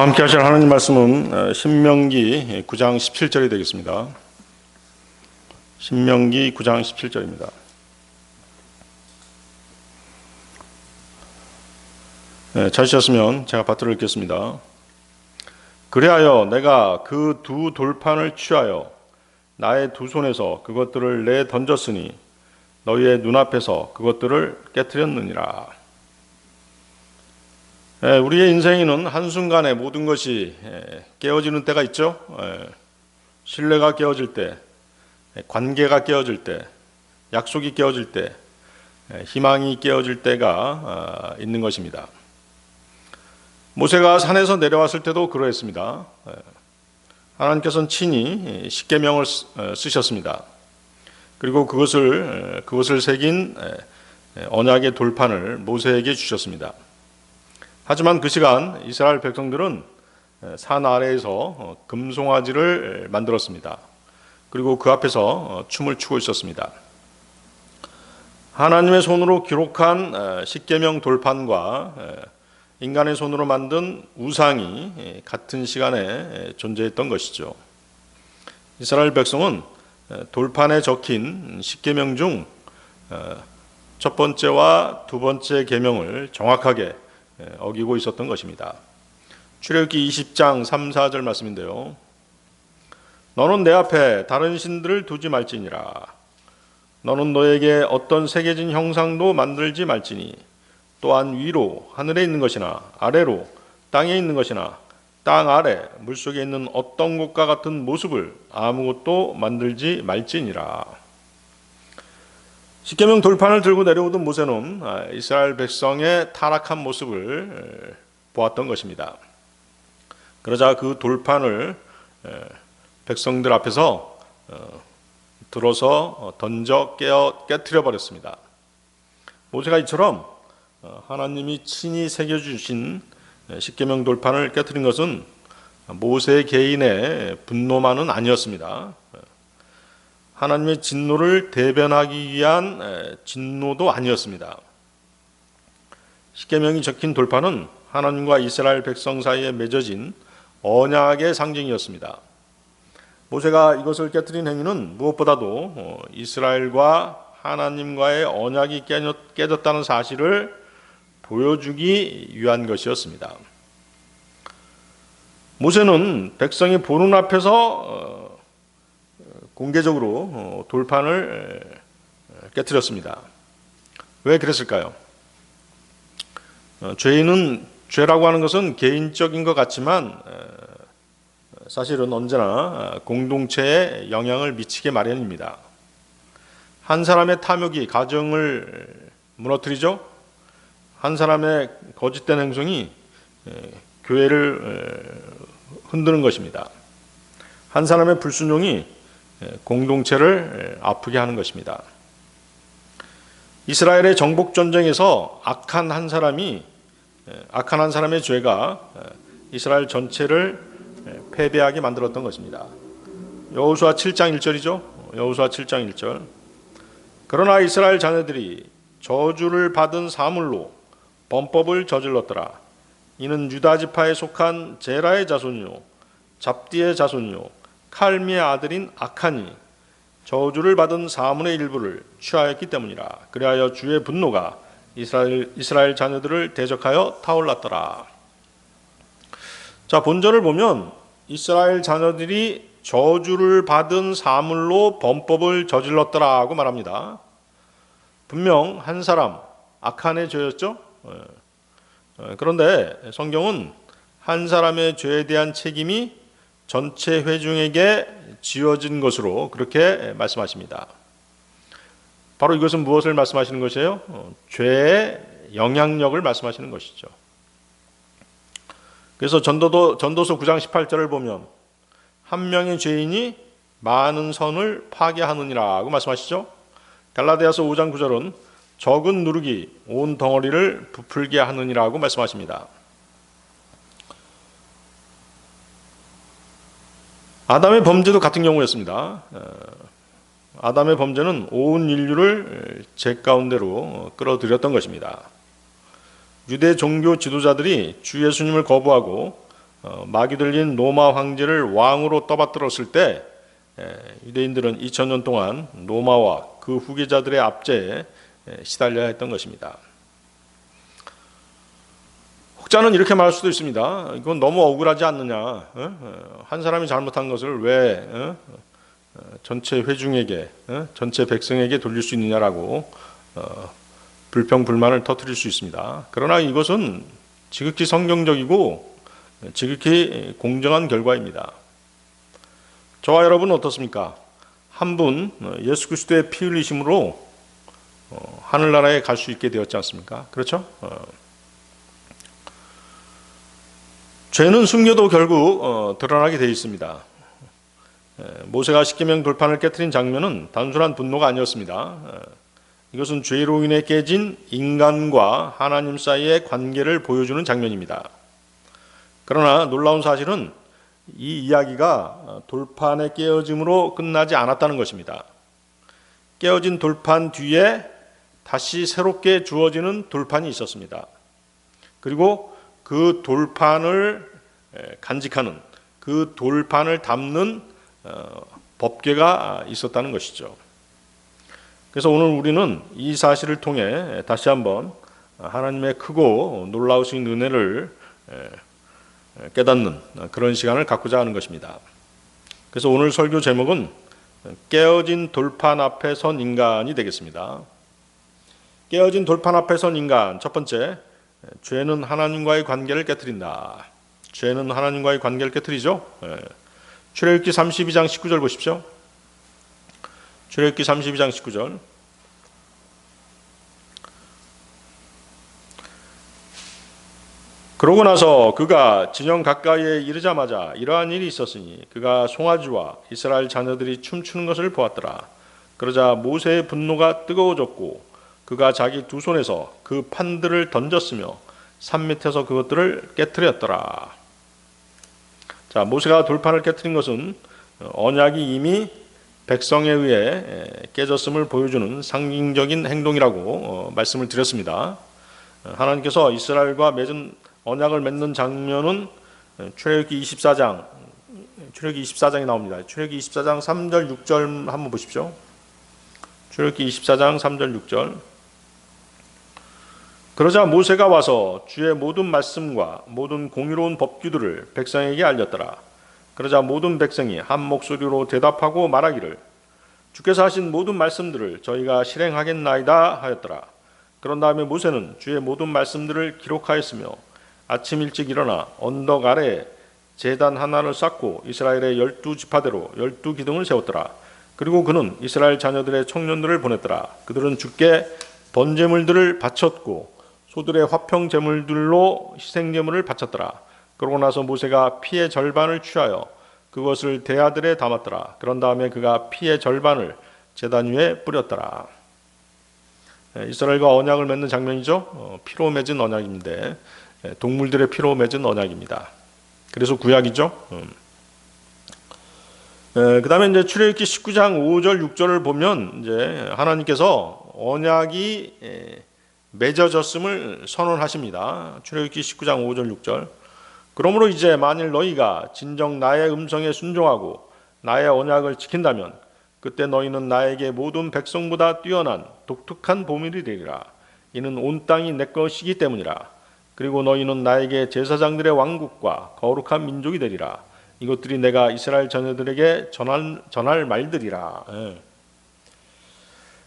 오늘 함께 하실 하나님 말씀은 신명기 9장 17절이 되겠습니다. 신명기 9장 17절입니다. 찾으셨으면 제가 받들어 읽겠습니다. 그리하여 내가 그 두 돌판을 취하여 나의 두 손에서 그것들을 내 던졌으니 너희의 눈앞에서 그것들을 깨뜨렸느니라. 우리의 인생에는 한순간에 모든 것이 깨어지는 때가 있죠. 신뢰가 깨어질 때, 관계가 깨어질 때, 약속이 깨어질 때, 희망이 깨어질 때가 있는 것입니다. 모세가 산에서 내려왔을 때도 그러했습니다. 하나님께서는 친히 십계명을 쓰셨습니다. 그리고 그것을 새긴 언약의 돌판을 모세에게 주셨습니다. 하지만 그 시간 이스라엘 백성들은 산 아래에서 금송아지를 만들었습니다. 그리고 그 앞에서 춤을 추고 있었습니다. 하나님의 손으로 기록한 십계명 돌판과 인간의 손으로 만든 우상이 같은 시간에 존재했던 것이죠. 이스라엘 백성은 돌판에 적힌 십계명 중 첫 번째와 두 번째 계명을 정확하게 어기고 있었던 것입니다. 출애굽기 20장 3, 4절 말씀인데요. 너는 내 앞에 다른 신들을 두지 말지니라. 너는 너에게 어떤 새겨진 형상도 만들지 말지니 또한 위로 하늘에 있는 것이나 아래로 땅에 있는 것이나 땅 아래 물속에 있는 어떤 것과 같은 모습을 아무것도 만들지 말지니라. 십계명 돌판을 들고 내려오던 모세는 이스라엘 백성의 타락한 모습을 보았던 것입니다. 그러자 그 돌판을 백성들 앞에서 들어서 던져 깨트려 버렸습니다. 모세가 이처럼 하나님이 친히 새겨주신 십계명 돌판을 깨트린 것은 모세 개인의 분노만은 아니었습니다. 하나님의 진노를 대변하기 위한 진노도 아니었습니다. 십계명이 적힌 돌판은 하나님과 이스라엘 백성 사이에 맺어진 언약의 상징이었습니다. 모세가 이것을 깨뜨린 행위는 무엇보다도 이스라엘과 하나님과의 언약이 깨졌다는 사실을 보여주기 위한 것이었습니다. 모세는 백성이 보는 앞에서 공개적으로 돌판을 깨뜨렸습니다. 왜 그랬을까요? 죄라고 하는 것은 개인적인 것 같지만 사실은 언제나 공동체에 영향을 미치게 마련입니다. 한 사람의 탐욕이 가정을 무너뜨리죠. 한 사람의 거짓된 행동이 교회를 흔드는 것입니다. 한 사람의 불순종이 공동체를 아프게 하는 것입니다. 이스라엘의 정복 전쟁에서 악한 한 사람의 죄가 이스라엘 전체를 패배하게 만들었던 것입니다. 여호수아 7장 1절이죠. 여호수아 7장 1절. 그러나 이스라엘 자녀들이 저주를 받은 사물로 범법을 저질렀더라. 이는 유다 지파에 속한 제라의 자손이요 잡디의 자손이요 칼미의 아들인 아칸이 저주를 받은 사물의 일부를 취하였기 때문이라. 그리하여 주의 분노가 이스라엘 자녀들을 대적하여 타올랐더라. 자, 본절을 보면 이스라엘 자녀들이 저주를 받은 사물로 범법을 저질렀더라고 말합니다. 분명 한 사람 아칸의 죄였죠. 그런데 성경은 한 사람의 죄에 대한 책임이 전체 회중에게 지어진 것으로 그렇게 말씀하십니다. 바로 이것은 무엇을 말씀하시는 것이에요? 죄의 영향력을 말씀하시는 것이죠. 그래서 전도서 9장 18절을 보면 한 명의 죄인이 많은 선을 파괴하느니라고 말씀하시죠. 갈라디아서 5장 9절은 적은 누룩이 온 덩어리를 부풀게 하느니라고 말씀하십니다. 아담의 범죄도 같은 경우였습니다. 아담의 범죄는 온 인류를 죄 가운데로 끌어들였던 것입니다. 유대 종교 지도자들이 주 예수님을 거부하고 마귀 들린 로마 황제를 왕으로 떠받들었을 때 유대인들은 2000년 동안 로마와 그 후계자들의 압제에 시달려야 했던 것입니다. 혹자는 이렇게 말할 수도 있습니다. 이건 너무 억울하지 않느냐? 한 사람이 잘못한 것을 왜 전체 회중에게, 전체 백성에게 돌릴 수 있느냐라고 불평 불만을 터뜨릴 수 있습니다. 그러나 이것은 지극히 성경적이고 지극히 공정한 결과입니다. 저와 여러분은 어떻습니까? 한 분 예수 그리스도의 피 흘리심으로 하늘나라에 갈 수 있게 되었지 않습니까? 그렇죠? 죄는 숨겨도 결국 드러나게 되어 있습니다. 모세가 십계명 돌판을 깨트린 장면은 단순한 분노가 아니었습니다. 이것은 죄로 인해 깨진 인간과 하나님 사이의 관계를 보여주는 장면입니다. 그러나 놀라운 사실은 이 이야기가 돌판의 깨어짐으로 끝나지 않았다는 것입니다. 깨어진 돌판 뒤에 다시 새롭게 주어지는 돌판이 있었습니다. 그리고 그 돌판을 간직하는, 그 돌판을 담는 법궤가 있었다는 것이죠. 그래서 오늘 우리는 이 사실을 통해 다시 한번 하나님의 크고 놀라우신 은혜를 깨닫는 그런 시간을 갖고자 하는 것입니다. 그래서 오늘 설교 제목은 깨어진 돌판 앞에 선 인간이 되겠습니다. 깨어진 돌판 앞에 선 인간, 첫 번째, 죄는 하나님과의 관계를 깨트린다. 죄는 하나님과의 관계를 깨트리죠. 출애굽기 32장 19절 보십시오. 출애굽기 32장 19절. 그러고 나서 그가 진영 가까이에 이르자마자 이러한 일이 있었으니 그가 송아지와 이스라엘 자녀들이 춤추는 것을 보았더라. 그러자 모세의 분노가 뜨거워졌고 그가 자기 두 손에서 그 판들을 던졌으며 산 밑에서 그것들을 깨트렸더라. 자, 모세가 돌판을 깨트린 것은 언약이 이미 백성에 의해 깨졌음을 보여주는 상징적인 행동이라고 말씀을 드렸습니다. 하나님께서 이스라엘과 맺은 언약을 맺는 장면은 출애굽기 24장이 나옵니다. 출애굽기 24장 3절 6절 한번 보십시오. 출애굽기 24장 3절 6절. 그러자 모세가 와서 주의 모든 말씀과 모든 공의로운 법규들을 백성에게 알렸더라. 그러자 모든 백성이 한 목소리로 대답하고 말하기를 주께서 하신 모든 말씀들을 저희가 실행하겠나이다 하였더라. 그런 다음에 모세는 주의 모든 말씀들을 기록하였으며 아침 일찍 일어나 언덕 아래에 제단 하나를 쌓고 이스라엘의 12지파대로 12기둥을 세웠더라. 그리고 그는 이스라엘 자녀들의 청년들을 보냈더라. 그들은 주께 번제물들을 바쳤고 소들의 화평 제물들로 희생 제물을 바쳤더라. 그러고 나서 모세가 피의 절반을 취하여 그것을 대야들에 담았더라. 그런 다음에 그가 피의 절반을 제단 위에 뿌렸더라. 이스라엘과 언약을 맺는 장면이죠. 피로 맺은 언약인데 동물들의 피로 맺은 언약입니다. 그래서 구약이죠. 그 다음에 이제 출애굽기 19장 5절 6절을 보면 이제 하나님께서 언약이 맺어졌음을 선언하십니다. 출애굽기 19장 5절 6절. 그러므로 이제 만일 너희가 진정 나의 음성에 순종하고 나의 언약을 지킨다면 그때 너희는 나에게 모든 백성보다 뛰어난 독특한 보물이 되리라. 이는 온 땅이 내 것이기 때문이라. 그리고 너희는 나에게 제사장들의 왕국과 거룩한 민족이 되리라. 이것들이 내가 이스라엘 자녀들에게 전할 말들이라.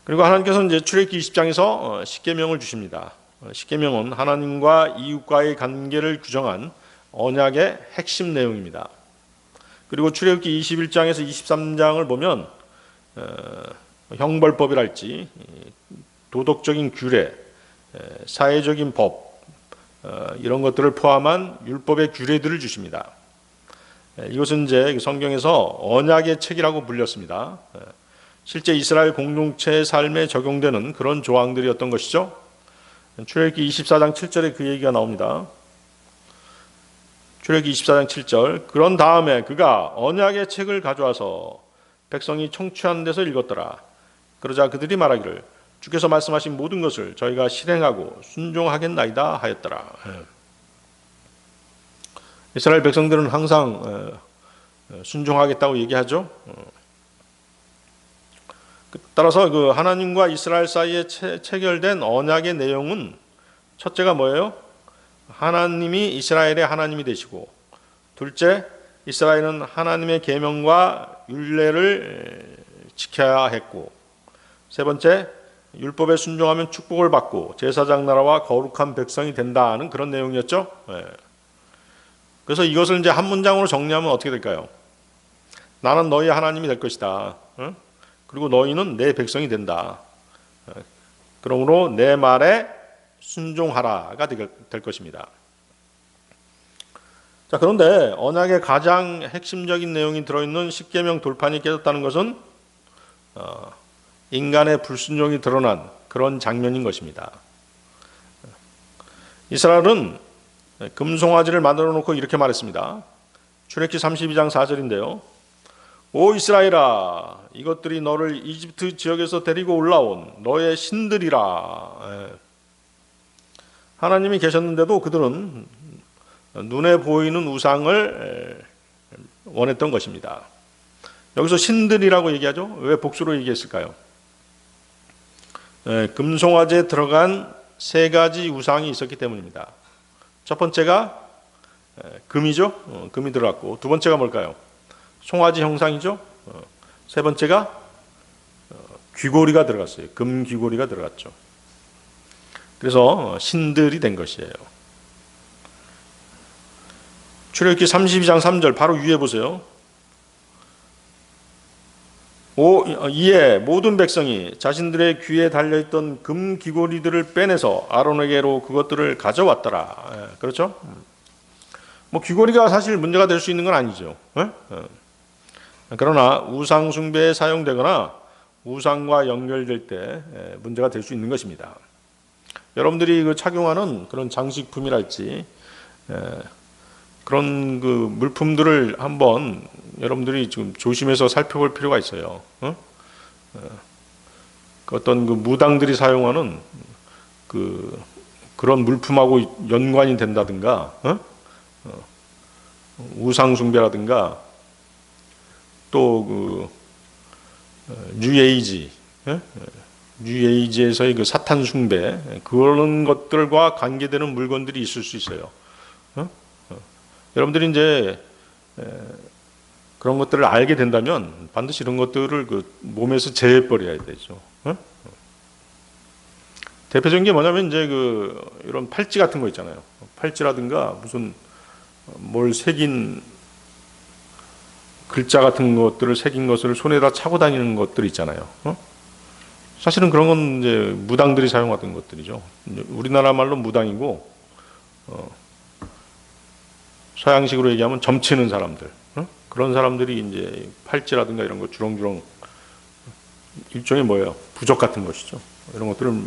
그리고 하나님께서 이제 출애굽기 20장에서 십계명을 주십니다. 십계명은 하나님과 이웃과의 관계를 규정한 언약의 핵심 내용입니다. 그리고 출애굽기 21장에서 23장을 보면 형벌법이랄지 도덕적인 규례, 사회적인 법 이런 것들을 포함한 율법의 규례들을 주십니다. 이것은 이제 성경에서 언약의 책이라고 불렸습니다. 실제 이스라엘 공동체의 삶에 적용되는 그런 조항들이었던 것이죠. 출애굽기 24장 7절에 그 얘기가 나옵니다. 출애굽기 24장 7절. 그런 다음에 그가 언약의 책을 가져와서 백성이 청취한 데서 읽었더라. 그러자 그들이 말하기를 주께서 말씀하신 모든 것을 저희가 실행하고 순종하겠나이다 하였더라. 이스라엘 백성들은 항상 순종하겠다고 얘기하죠. 따라서 그 하나님과 이스라엘 사이에 체결된 언약의 내용은 첫째가 뭐예요? 하나님이 이스라엘의 하나님이 되시고, 둘째, 이스라엘은 하나님의 계명과 율례를 지켜야 했고, 세 번째, 율법에 순종하면 축복을 받고 제사장 나라와 거룩한 백성이 된다는 그런 내용이었죠. 그래서 이것을 이제 한 문장으로 정리하면 어떻게 될까요? 나는 너희 하나님이 될 것이다. 그리고 너희는 내 백성이 된다. 그러므로 내 말에 순종하라가 될 것입니다. 자, 그런데 언약의 가장 핵심적인 내용이 들어있는 십계명 돌판이 깨졌다는 것은 인간의 불순종이 드러난 그런 장면인 것입니다. 이스라엘은 금송아지를 만들어 놓고 이렇게 말했습니다. 출애굽기 32장 4절인데요. 오 이스라엘아, 이것들이 너를 이집트 지역에서 데리고 올라온 너의 신들이라. 하나님이 계셨는데도 그들은 눈에 보이는 우상을 원했던 것입니다. 여기서 신들이라고 얘기하죠. 왜 복수로 얘기했을까요? 금송아지에 들어간 세 가지 우상이 있었기 때문입니다. 첫 번째가 금이죠. 금이 들어갔고, 두 번째가 뭘까요? 송아지 형상이죠. 세 번째가 귀고리가 들어갔어요. 금 귀고리가 들어갔죠. 그래서 신들이 된 것이에요. 출애굽기 32장 3절 바로 위에 보세요. 이에 모든 백성이 자신들의 귀에 달려있던 금 귀고리들을 빼내서 아론에게로 그것들을 가져왔더라. 그렇죠? 뭐 귀고리가 사실 문제가 될 수 있는 건 아니죠. 그러나 우상 숭배에 사용되거나 우상과 연결될 때 문제가 될 수 있는 것입니다. 여러분들이 그 착용하는 그런 장식품이랄지 그런 그 물품들을 한번 여러분들이 지금 조심해서 살펴볼 필요가 있어요. 어떤 그 무당들이 사용하는 그런 물품하고 연관이 된다든가, 우상 숭배라든가, 또 그 뉴에이지에서의 그 사탄 숭배, 그런 것들과 관계되는 물건들이 있을 수 있어요. 여러분들이 이제 그런 것들을 알게 된다면 반드시 이런 것들을 그 몸에서 제해버려야 되죠. 대표적인 게 뭐냐면 이제 이런 팔찌 같은 거 있잖아요. 팔찌라든가 무슨 뭘 새긴 글자 같은 것들을 새긴 것을 손에다 차고 다니는 것들 있잖아요. 사실은 그런 건 이제 무당들이 사용하던 것들이죠. 우리나라 말로 무당이고, 서양식으로 얘기하면 점치는 사람들, 그런 사람들이 이제 팔찌라든가 이런 거 주렁주렁, 일종의 뭐예요? 부적 같은 것이죠. 이런 것들을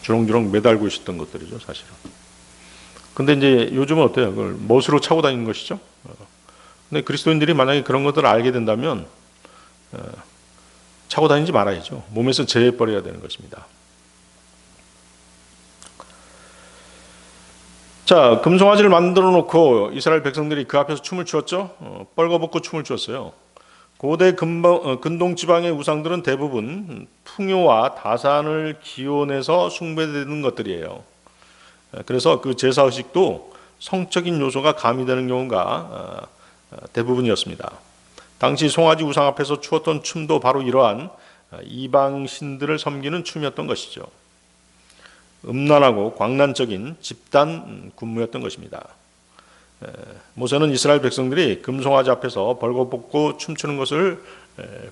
주렁주렁 매달고 있었던 것들이죠, 사실은. 근데 이제 요즘은 어때요? 그걸 멋으로 차고 다니는 것이죠. 근데 그리스도인들이 만약에 그런 것들을 알게 된다면 차고 다니지 말아야죠. 몸에서 제해버려야 되는 것입니다. 자, 금송아지를 만들어 놓고 이스라엘 백성들이 그 앞에서 춤을 추었죠. 뻘거벗고 춤을 추었어요. 고대 근동 지방의 우상들은 대부분 풍요와 다산을 기원해서 숭배되는 것들이에요. 그래서 그 제사 의식도 성적인 요소가 가미되는 경우가 대부분이었습니다. 당시 송아지 우상 앞에서 추었던 춤도 바로 이러한 이방 신들을 섬기는 춤이었던 것이죠. 음란하고 광란적인 집단 군무였던 것입니다. 모세는 이스라엘 백성들이 금송아지 앞에서 벌거벗고 춤추는 것을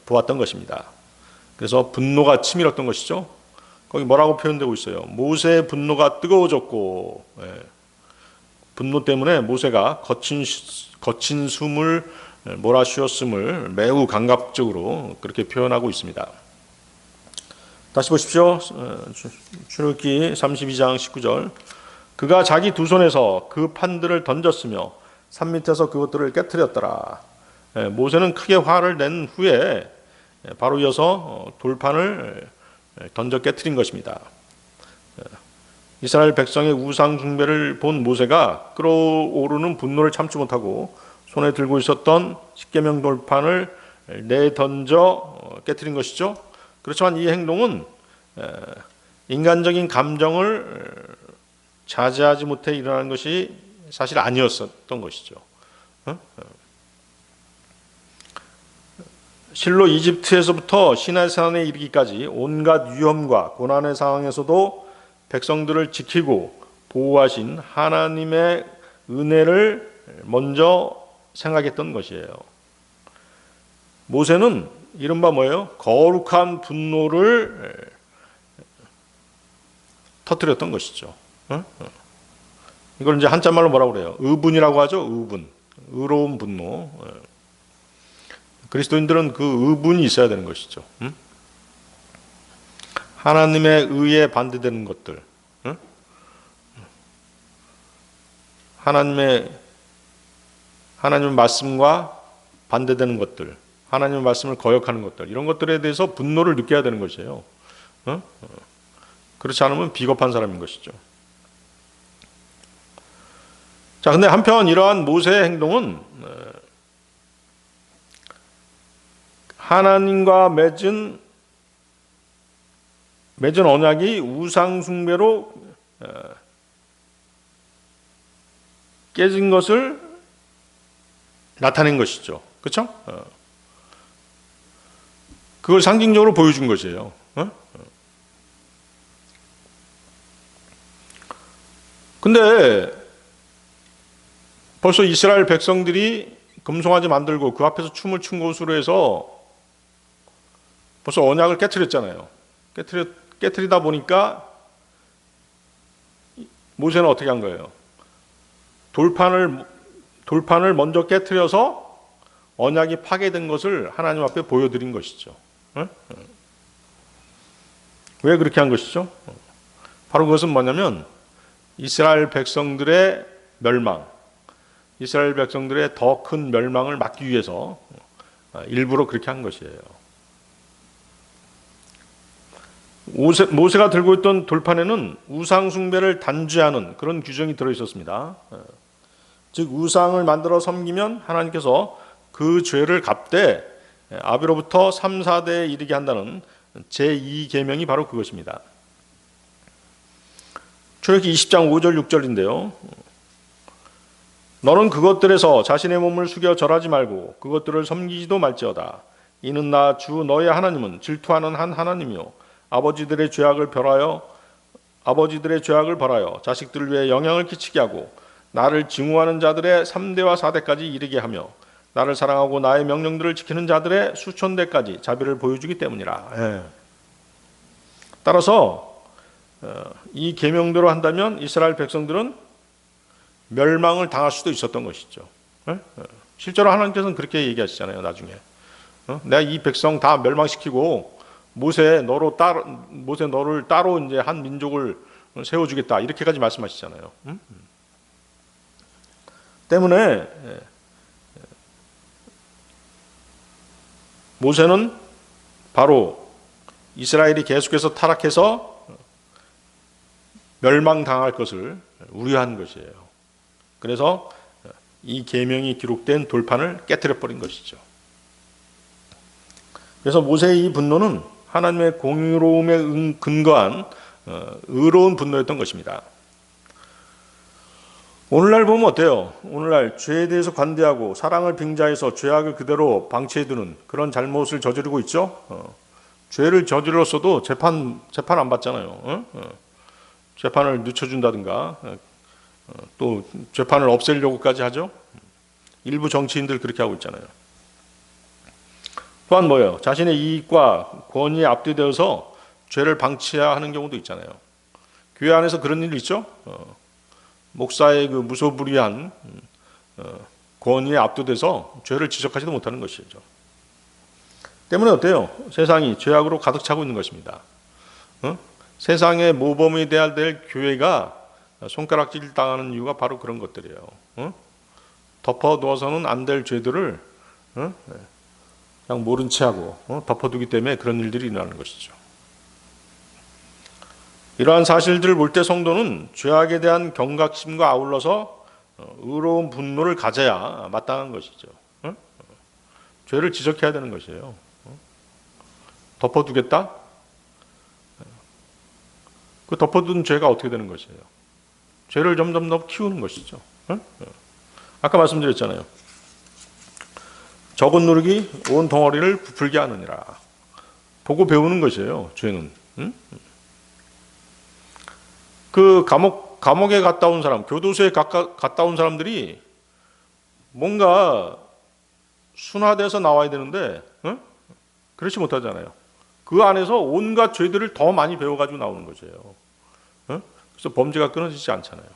보았던 것입니다. 그래서 분노가 치밀었던 것이죠. 거기 뭐라고 표현되고 있어요? 모세의 분노가 뜨거워졌고, 분노 때문에 모세가 거친 숨을 몰아쉬었음을 매우 감각적으로 그렇게 표현하고 있습니다. 다시 보십시오. 출애굽기 32장 19절. 그가 자기 두 손에서 그 판들을 던졌으며 산 밑에서 그것들을 깨트렸더라. 모세는 크게 화를 낸 후에 바로 이어서 돌판을 던져 깨트린 것입니다. 이스라엘 백성의 우상 숭배를 본 모세가 끓어오르는 분노를 참지 못하고 손에 들고 있었던 십계명 돌판을 내던져 깨트린 것이죠. 그렇지만 이 행동은 인간적인 감정을 자제하지 못해 일어난 것이 사실 아니었던 것이죠. 실로 이집트에서부터 시내산에 이르기까지 온갖 위험과 고난의 상황에서도 백성들을 지키고 보호하신 하나님의 은혜를 먼저 생각했던 것이에요. 모세는 이른바 뭐예요? 거룩한 분노를 터뜨렸던 것이죠. 이걸 이제 한자말로 뭐라고 그래요? 의분이라고 하죠. 의분, 의로운 분노. 그리스도인들은 그 의분이 있어야 되는 것이죠. 하나님의 의에 반대되는 것들, 하나님의 말씀과 반대되는 것들, 하나님의 말씀을 거역하는 것들, 이런 것들에 대해서 분노를 느껴야 되는 것이에요. 그렇지 않으면 비겁한 사람인 것이죠. 자, 근데 한편 이러한 모세의 행동은 하나님과 맺은 언약이 우상 숭배로 깨진 것을 나타낸 것이죠. 그렇죠? 그걸 상징적으로 보여준 것이에요. 근데 벌써 이스라엘 백성들이 금송아지 만들고 그 앞에서 춤을 춘 것으로 해서 벌써 언약을 깨트렸잖아요. 깨트리다 보니까 모세는 어떻게 한 거예요? 돌판을 먼저 깨트려서 언약이 파괴된 것을 하나님 앞에 보여드린 것이죠. 왜 그렇게 한 것이죠? 바로 그것은 뭐냐면 이스라엘 백성들의 멸망, 이스라엘 백성들의 더 큰 멸망을 막기 위해서 일부러 그렇게 한 것이에요. 모세가 들고 있던 돌판에는 우상 숭배를 단죄하는 그런 규정이 들어있었습니다. 즉 우상을 만들어 섬기면 하나님께서 그 죄를 갚되 아비로부터 3, 4대에 이르게 한다는 제2계명이 바로 그것입니다. 출애굽기 20장 5절 6절인데요. 너는 그것들에서 자신의 몸을 숙여 절하지 말고 그것들을 섬기지도 말지어다. 이는 나 주 너의 하나님은 질투하는 한 하나님이요 아버지들의 죄악을 벌하여 자식들을 위해 영향을 끼치게 하고 나를 증오하는 자들의 3대와 4대까지 이르게 하며 나를 사랑하고 나의 명령들을 지키는 자들의 수천대까지 자비를 보여주기 때문이라. 따라서 이 계명대로 한다면 이스라엘 백성들은 멸망을 당할 수도 있었던 것이죠. 실제로 하나님께서는 그렇게 얘기하시잖아요. 나중에 내가 이 백성 다 멸망시키고 모세 너를 따로 이제 한 민족을 세워주겠다 이렇게까지 말씀하시잖아요. 때문에 모세는 바로 이스라엘이 계속해서 타락해서 멸망당할 것을 우려한 것이에요. 그래서 이 계명이 기록된 돌판을 깨트려 버린 것이죠. 그래서 모세의 이 분노는 하나님의 공의로움에 근거한 의로운 분노였던 것입니다. 오늘날 보면 어때요? 오늘날 죄에 대해서 관대하고 사랑을 빙자해서 죄악을 그대로 방치해두는 그런 잘못을 저지르고 있죠. 죄를 저질렀어도 재판 안 받잖아요. 재판을 늦춰준다든가 또 재판을 없애려고까지 하죠. 일부 정치인들 그렇게 하고 있잖아요. 또한 뭐예요? 자신의 이익과 권위에 앞뒤되어서 죄를 방치하는 경우도 있잖아요. 교회 안에서 그런 일 있죠. 목사의 그 무소불위한 권위에 압도돼서 죄를 지적하지도 못하는 것이죠. 때문에 어때요? 세상이 죄악으로 가득 차고 있는 것입니다. 세상의 모범이 돼야 될 교회가 손가락질 당하는 이유가 바로 그런 것들이에요. 덮어두어서는 안 될 죄들을 그냥 모른 채 하고 덮어두기 때문에 그런 일들이 일어나는 것이죠. 이러한 사실들을 볼 때 성도는 죄악에 대한 경각심과 아울러서 의로운 분노를 가져야 마땅한 것이죠. 응? 죄를 지적해야 되는 것이에요. 덮어두겠다? 그 덮어둔 죄가 어떻게 되는 것이에요? 죄를 점점 더 키우는 것이죠. 응? 아까 말씀드렸잖아요. 적은 누룩이 온 덩어리를 부풀게 하느니라. 보고 배우는 것이에요. 죄는. 응? 그 감옥에 갔다 온 사람, 교도소에 갔다 온 사람들이 뭔가 순화돼서 나와야 되는데, 응? 그렇지 못하잖아요. 그 안에서 온갖 죄들을 더 많이 배워가지고 나오는 거죠. 응? 그래서 범죄가 끊어지지 않잖아요.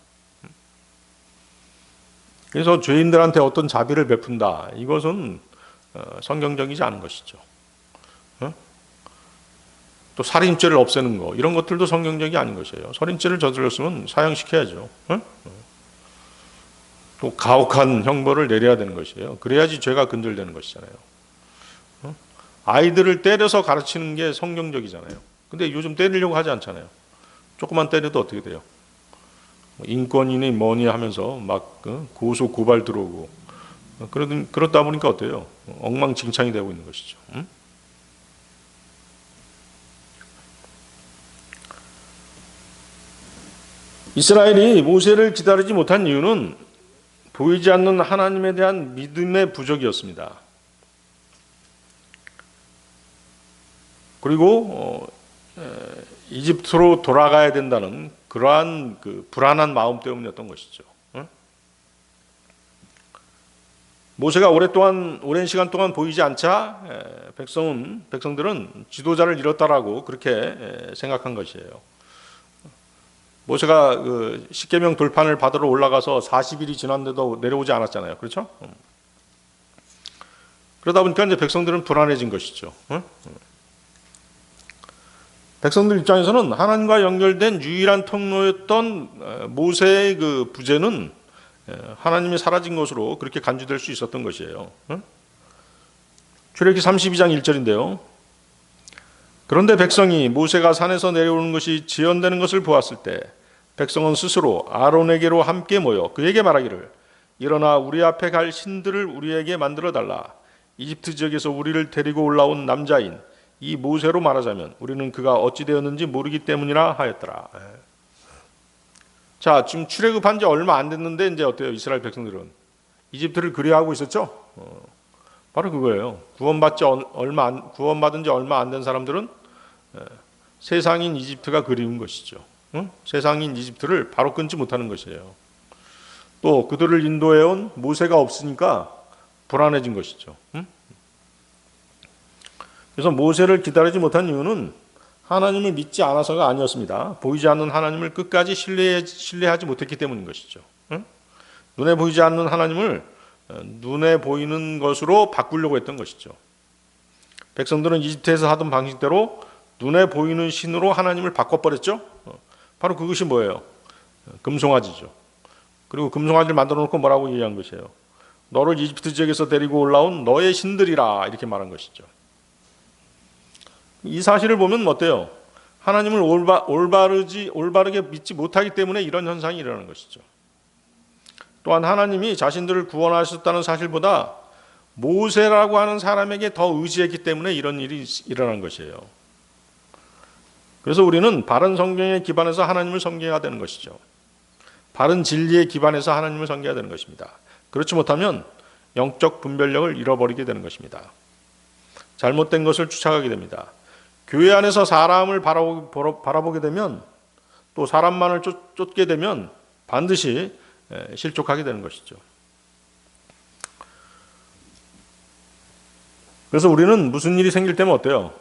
그래서 죄인들한테 어떤 자비를 베푼다. 이것은 성경적이지 않은 것이죠. 응? 또 살인죄를 없애는 거 이런 것들도 성경적이 아닌 것이에요. 살인죄를 저질렀으면 사형시켜야죠. 응? 또 가혹한 형벌을 내려야 되는 것이에요. 그래야지 죄가 근절되는 것이잖아요. 응? 아이들을 때려서 가르치는 게 성경적이잖아요. 근데 요즘 때리려고 하지 않잖아요. 조금만 때려도 어떻게 돼요? 인권이니 뭐니 하면서 막 고소 고발 들어오고 그러다 보니까 어때요? 엉망진창이 되고 있는 것이죠. 응? 이스라엘이 모세를 기다리지 못한 이유는 보이지 않는 하나님에 대한 믿음의 부족이었습니다. 그리고 이집트로 돌아가야 된다는 그러한 그 불안한 마음 때문이었던 것이죠. 모세가 오랜 시간 동안 보이지 않자 백성들은 지도자를 잃었다라고 그렇게 생각한 것이에요. 모세가 그 십계명 돌판을 받으러 올라가서 40일이 지났는데도 내려오지 않았잖아요. 그렇죠? 그러다 보니까 이제 백성들은 불안해진 것이죠. 백성들 입장에서는 하나님과 연결된 유일한 통로였던 모세의 그 부재는 하나님이 사라진 것으로 그렇게 간주될 수 있었던 것이에요. 출애굽기 32장 1절인데요. 그런데 백성이 모세가 산에서 내려오는 것이 지연되는 것을 보았을 때 백성은 스스로 아론에게로 함께 모여 그에게 말하기를 일어나 우리 앞에 갈 신들을 우리에게 만들어 달라. 이집트 지역에서 우리를 데리고 올라온 남자인 이 모세로 말하자면 우리는 그가 어찌 되었는지 모르기 때문이라 하였더라. 자, 지금 출애굽한 지 얼마 안 됐는데 이제 어때요? 이스라엘 백성들은 이집트를 그리워하고 있었죠. 바로 그거예요. 구원받은 지 얼마 안 된 사람들은 세상인 이집트가 그리운 것이죠. 세상인 이집트를 바로 끊지 못하는 것이에요. 또 그들을 인도해온 모세가 없으니까 불안해진 것이죠. 그래서 모세를 기다리지 못한 이유는 하나님을 믿지 않아서가 아니었습니다. 보이지 않는 하나님을 끝까지 신뢰하지 못했기 때문인 것이죠. 눈에 보이지 않는 하나님을 눈에 보이는 것으로 바꾸려고 했던 것이죠. 백성들은 이집트에서 하던 방식대로 눈에 보이는 신으로 하나님을 바꿔버렸죠. 바로 그것이 뭐예요? 금송아지죠. 그리고 금송아지를 만들어 놓고 뭐라고 얘기한 것이에요? 너를 이집트 지역에서 데리고 올라온 너의 신들이라 이렇게 말한 것이죠. 이 사실을 보면 어때요? 하나님을 올바르게 믿지 못하기 때문에 이런 현상이 일어나는 것이죠. 또한 하나님이 자신들을 구원하셨다는 사실보다 모세라고 하는 사람에게 더 의지했기 때문에 이런 일이 일어난 것이에요. 그래서 우리는 바른 성경에 기반해서 하나님을 섬겨야 되는 것이죠. 바른 진리에 기반해서 하나님을 섬겨야 되는 것입니다. 그렇지 못하면 영적 분별력을 잃어버리게 되는 것입니다. 잘못된 것을 쫓아가게 됩니다. 교회 안에서 사람을 바라보게 되면 또 사람만을 쫓게 되면 반드시 실족하게 되는 것이죠. 그래서 우리는 무슨 일이 생길 때면 어때요?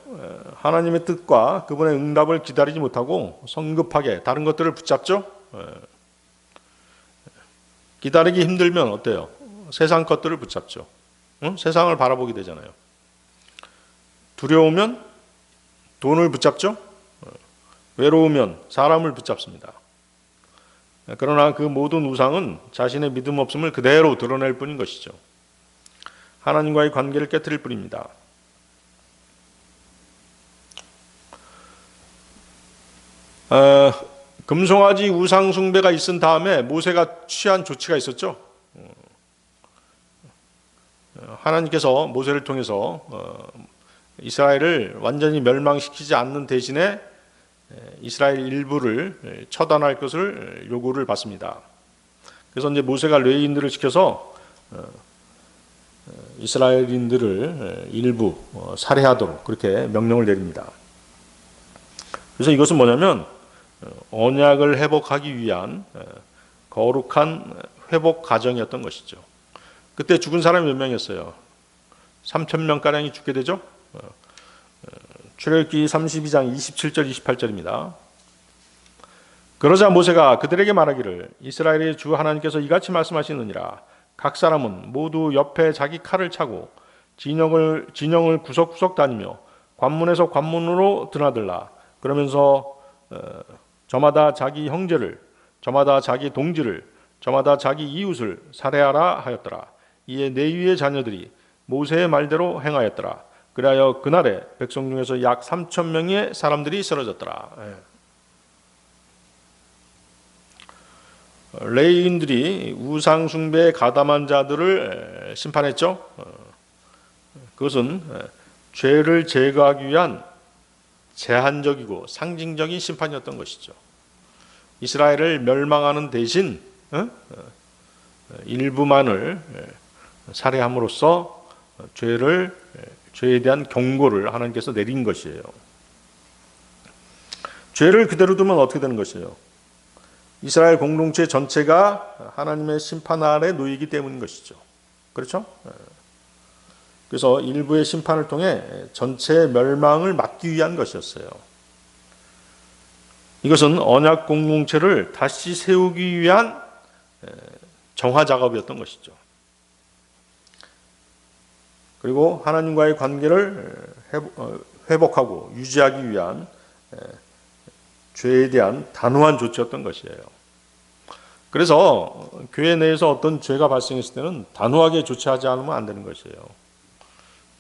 하나님의 뜻과 그분의 응답을 기다리지 못하고 성급하게 다른 것들을 붙잡죠. 기다리기 힘들면 어때요? 세상 것들을 붙잡죠. 세상을 바라보게 되잖아요. 두려우면 돈을 붙잡죠. 외로우면 사람을 붙잡습니다. 그러나 그 모든 우상은 자신의 믿음 없음을 그대로 드러낼 뿐인 것이죠. 하나님과의 관계를 깨트릴 뿐입니다. 금송아지 우상 숭배가 있은 다음에 모세가 취한 조치가 있었죠. 하나님께서 모세를 통해서 이스라엘을 완전히 멸망시키지 않는 대신에 이스라엘 일부를 처단할 것을 요구를 받습니다. 그래서 이제 모세가 레위인들을 시켜서 이스라엘인들을 일부 살해하도록 그렇게 명령을 내립니다. 그래서 이것은 뭐냐면 언약을 회복하기 위한 거룩한 회복 과정이었던 것이죠. 그때 죽은 사람이 몇 명이었어요? 3,000명가량이 죽게 되죠. 출애굽기 32장 27절 28절입니다. 그러자 모세가 그들에게 말하기를 이스라엘의 주 하나님께서 이같이 말씀하시느니라. 각 사람은 모두 옆에 자기 칼을 차고 진영을 구석구석 다니며 관문에서 관문으로 드나들라. 그러면서 저마다 자기 형제를, 저마다 자기 동지를, 저마다 자기 이웃을 살해하라 하였더라. 이에 레위의 자녀들이 모세의 말대로 행하였더라. 그리하여 그날에 백성 중에서 약 3,000명의 사람들이 쓰러졌더라. 레위인들이 우상 숭배에 가담한 자들을 심판했죠. 그것은 죄를 제거하기 위한 제한적이고 상징적인 심판이었던 것이죠. 이스라엘을 멸망하는 대신 일부만을 살해함으로써 죄에 대한 경고를 하나님께서 내린 것이에요. 죄를 그대로 두면 어떻게 되는 것이에요? 이스라엘 공동체 전체가 하나님의 심판 아래 놓이기 때문인 것이죠. 그렇죠? 그래서 일부의 심판을 통해 전체의 멸망을 막기 위한 것이었어요. 이것은 언약 공동체를 다시 세우기 위한 정화 작업이었던 것이죠. 그리고 하나님과의 관계를 회복하고 유지하기 위한 죄에 대한 단호한 조치였던 것이에요. 그래서 교회 내에서 어떤 죄가 발생했을 때는 단호하게 조치하지 않으면 안 되는 것이에요.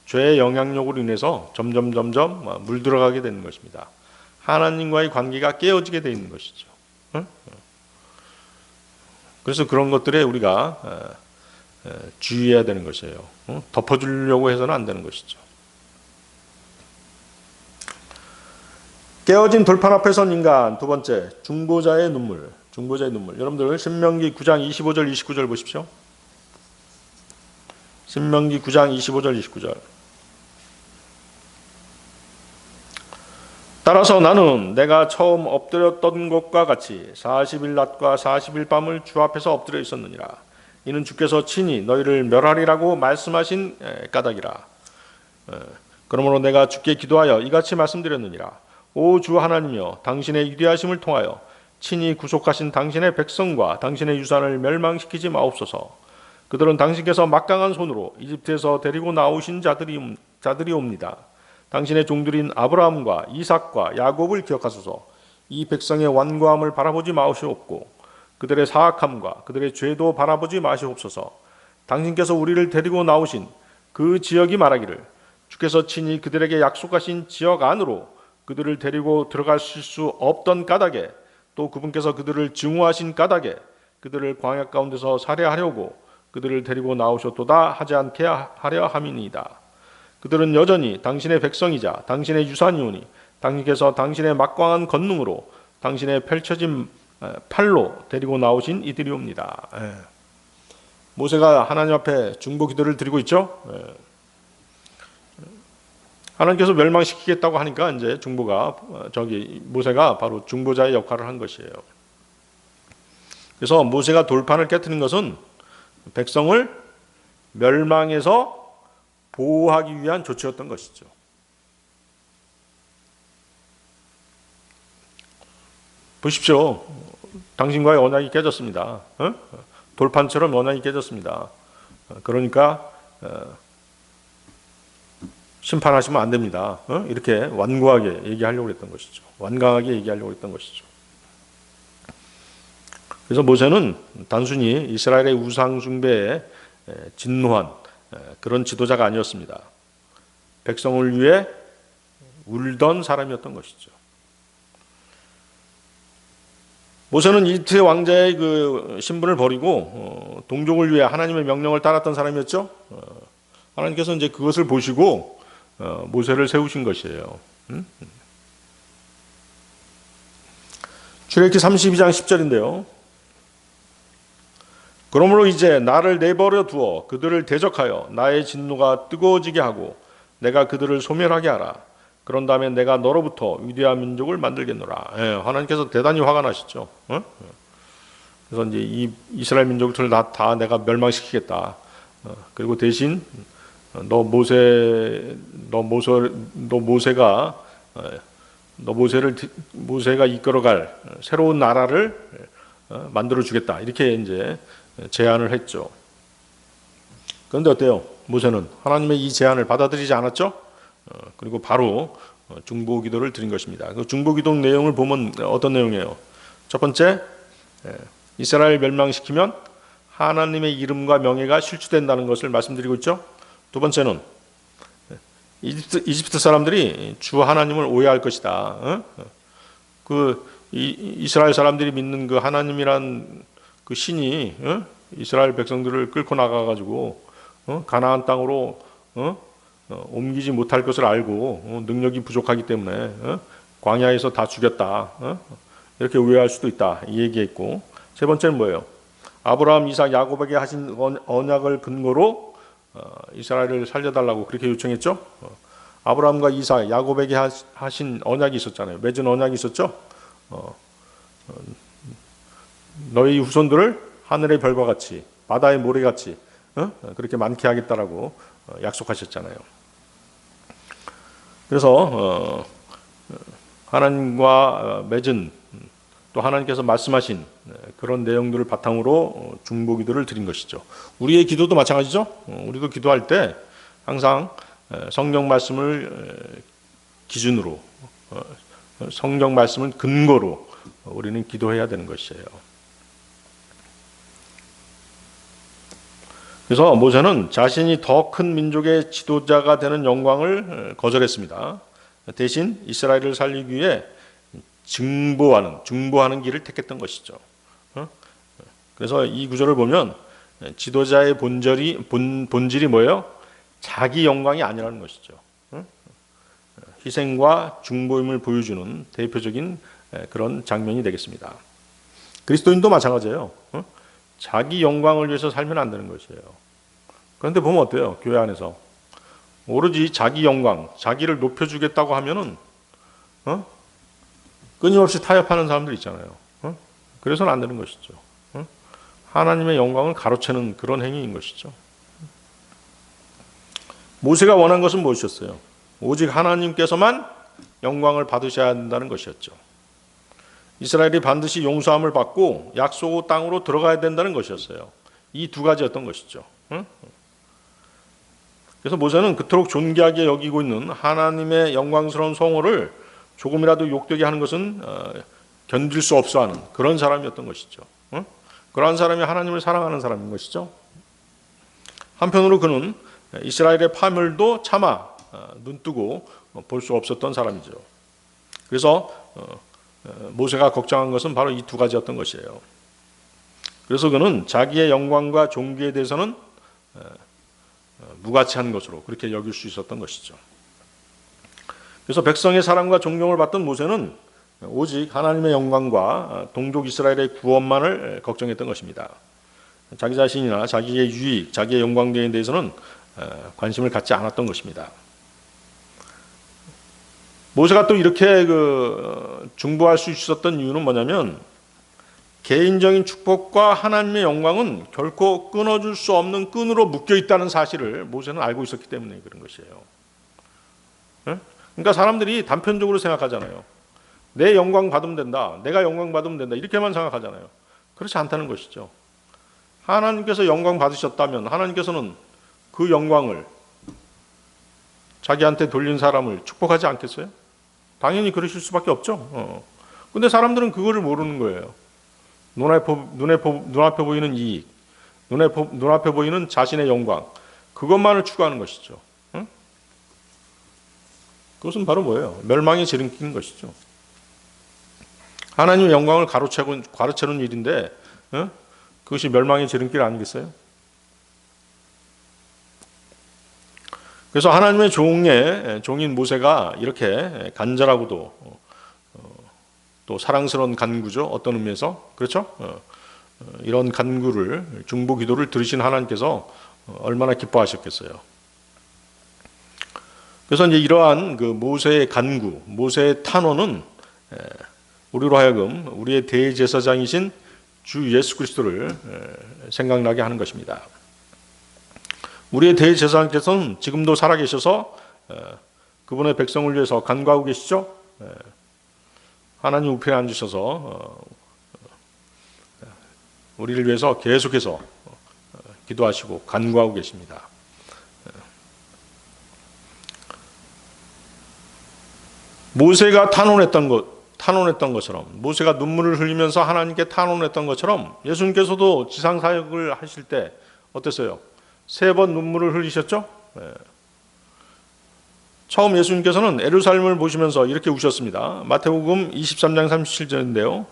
죄의 영향력으로 인해서 점점 물들어가게 되는 것입니다. 하나님과의 관계가 깨어지게 되어 있는 것이죠. 그래서 그런 것들에 우리가 주의해야 되는 것이에요. 덮어주려고 해서는 안 되는 것이죠. 깨어진 돌판 앞에 선 인간, 두 번째, 중보자의 눈물. 여러분들 신명기 9장 25절 29절 보십시오. 신명기 9장 25절 29절. 따라서 나는 내가 처음 엎드렸던 것과 같이 40일 낮과 40일 밤을 주 앞에서 엎드려 있었느니라. 이는 주께서 친히 너희를 멸하리라고 말씀하신 까닭이라. 그러므로 내가 주께 기도하여 이같이 말씀드렸느니라. 오 주 하나님이여, 당신의 위대하심을 통하여 친히 구속하신 당신의 백성과 당신의 유산을 멸망시키지 마옵소서. 그들은 당신께서 막강한 손으로 이집트에서 데리고 나오신 자들이옵니다. 당신의 종들인 아브라함과 이삭과 야곱을 기억하소서. 이 백성의 완고함을 바라보지 마시옵고 그들의 사악함과 그들의 죄도 바라보지 마시옵소서. 당신께서 우리를 데리고 나오신 그 지역이 말하기를 주께서 친히 그들에게 약속하신 지역 안으로 그들을 데리고 들어가실 수 없던 까닭에 또 그분께서 그들을 증오하신 까닭에 그들을 광야 가운데서 살해하려고 그들을 데리고 나오셨도다 하지 않게 하려 함이니이다. 그들은 여전히 당신의 백성이자 당신의 유산이오니 당신께서 당신의 막강한 권능으로 당신의 펼쳐진 팔로 데리고 나오신 이들이옵니다. 모세가 하나님 앞에 중보 기도를 드리고 있죠. 하나님께서 멸망시키겠다고 하니까 이제 모세가 바로 중보자의 역할을 한 것이에요. 그래서 모세가 돌판을 깨트린 것은 백성을 멸망에서 보호하기 위한 조치였던 것이죠. 보십시오. 당신과의 언약이 깨졌습니다. 돌판처럼 언약이 깨졌습니다. 그러니까 심판하시면 안 됩니다. 이렇게 완고하게 얘기하려고 했던 것이죠. 완강하게 얘기하려고 했던 것이죠. 그래서 모세는 단순히 이스라엘의 우상 숭배에 진노한 그런 지도자가 아니었습니다. 백성을 위해 울던 사람이었던 것이죠. 모세는 이집트의 왕자의 그 신분을 버리고 동족을 위해 하나님의 명령을 따랐던 사람이었죠. 하나님께서 이제 그것을 보시고 모세를 세우신 것이에요. 출애굽기 32장 10절인데요. 그러므로 이제 나를 내버려 두어 그들을 대적하여 나의 진노가 뜨거워지게 하고 내가 그들을 소멸하게 하라. 그런 다음에 내가 너로부터 위대한 민족을 만들겠노라. 하나님께서 대단히 화가 나시죠. 그래서 이제 이 이스라엘 민족들을 다 내가 멸망시키겠다. 그리고 대신 모세가 이끌어갈 새로운 나라를 만들어 주겠다. 이렇게 이제 제안을 했죠. 그런데 어때요? 모세는 하나님의 이 제안을 받아들이지 않았죠? 그리고 바로 중보 기도를 드린 것입니다. 그 중보 기도 내용을 보면 어떤 내용이에요? 첫 번째, 이스라엘 멸망시키면 하나님의 이름과 명예가 실추된다는 것을 말씀드리고 있죠. 두 번째는 이집트 사람들이 주 하나님을 오해할 것이다. 이스라엘 사람들이 믿는 그 하나님이란 그 신이 이스라엘 백성들을 끌고 나가가지고 가나안 땅으로 옮기지 못할 것을 알고 능력이 부족하기 때문에 광야에서 다 죽였다. 이렇게 오해할 수도 있다. 이 얘기했고, 세 번째는 뭐예요? 아브라함, 이삭, 야곱에게 하신 언약을 근거로 이스라엘을 살려달라고 그렇게 요청했죠. 아브라함과 이삭, 야곱에게 하신 언약이 있었잖아요. 맺은 언약이 있었죠. 너희 후손들을 하늘의 별과 같이 바다의 모래같이 그렇게 많게 하겠다라고 약속하셨잖아요. 그래서 하나님과 맺은 또 하나님께서 말씀하신 그런 내용들을 바탕으로 중보 기도를 드린 것이죠. 우리의 기도도 마찬가지죠. 우리도 기도할 때 항상 성경 말씀을 기준으로, 성경 말씀을 근거로 우리는 기도해야 되는 것이에요. 그래서 모세는 자신이 더 큰 민족의 지도자가 되는 영광을 거절했습니다. 대신 이스라엘을 살리기 위해 중보하는 길을 택했던 것이죠. 그래서 이 구절을 보면 지도자의 본질이 뭐예요? 자기 영광이 아니라는 것이죠. 희생과 중보임을 보여주는 대표적인 그런 장면이 되겠습니다. 그리스도인도 마찬가지예요. 자기 영광을 위해서 살면 안 되는 것이에요. 그런데 보면 어때요? 교회 안에서 오로지 자기 영광, 자기를 높여주겠다고 하면은 끊임없이 타협하는 사람들 있잖아요. 그래서는 안 되는 것이죠. 하나님의 영광을 가로채는 그런 행위인 것이죠. 모세가 원한 것은 무엇이었어요? 오직 하나님께서만 영광을 받으셔야 한다는 것이었죠. 이스라엘이 반드시 용서함을 받고 약속 땅으로 들어가야 된다는 것이었어요. 이 두 가지였던 것이죠. 그래서 모세는 그토록 존귀하게 여기고 있는 하나님의 영광스러운 성호를 조금이라도 욕되게 하는 것은 견딜 수 없어 하는 그런 사람이었던 것이죠. 그러한 사람이 하나님을 사랑하는 사람인 것이죠. 한편으로 그는 이스라엘의 파멸도 차마 눈뜨고 볼 수 없었던 사람이죠. 그래서 모세가 걱정한 것은 바로 이 두 가지였던 것이에요. 그래서 그는 자기의 영광과 존귀에 대해서는 무가치한 것으로 그렇게 여길 수 있었던 것이죠. 그래서 백성의 사랑과 존경을 받던 모세는 오직 하나님의 영광과 동족 이스라엘의 구원만을 걱정했던 것입니다. 자기 자신이나 자기의 유익, 자기의 영광 등에 대해서는 관심을 갖지 않았던 것입니다. 모세가 또 이렇게 중보할 수 있었던 이유는 뭐냐면 개인적인 축복과 하나님의 영광은 결코 끊어줄 수 없는 끈으로 묶여 있다는 사실을 모세는 알고 있었기 때문에 그런 것이에요. 그러니까 사람들이 단편적으로 생각하잖아요. 내 영광 받으면 된다. 내가 영광 받으면 된다. 이렇게만 생각하잖아요. 그렇지 않다는 것이죠. 하나님께서 영광 받으셨다면 하나님께서는 그 영광을 자기한테 돌린 사람을 축복하지 않겠어요? 당연히 그러실 수밖에 없죠. 근데 사람들은 그거를 모르는 거예요. 눈앞에 보이는 이익, 눈앞에 보이는 자신의 영광, 그것만을 추구하는 것이죠. 그것은 바로 뭐예요? 멸망의 지름길인 것이죠. 하나님의 영광을 가로채는 일인데 그것이 멸망의 지름길 아니겠어요? 그래서 하나님의 종인 모세가 이렇게 간절하고도 또 사랑스러운 간구죠. 어떤 의미에서 그렇죠? 이런 간구를 중보 기도를 들으신 하나님께서 얼마나 기뻐하셨겠어요. 그래서 이제 이러한 그 모세의 간구, 모세의 탄원은 우리로 하여금 우리의 대제사장이신 주 예수 그리스도를 생각나게 하는 것입니다. 우리의 대제사장께서는 지금도 살아계셔서 그분의 백성을 위해서 간구하고 계시죠. 하나님 우편에 앉으셔서 우리를 위해서 계속해서 기도하시고 간구하고 계십니다. 모세가 탄원했던 것처럼, 모세가 눈물을 흘리면서 하나님께 탄원했던 것처럼 예수님께서도 지상 사역을 하실 때 어땠어요? 3번 눈물을 흘리셨죠? 처음 예수님께서는 예루살렘을 보시면서 이렇게 우셨습니다. 마태복음 23장 37절인데요.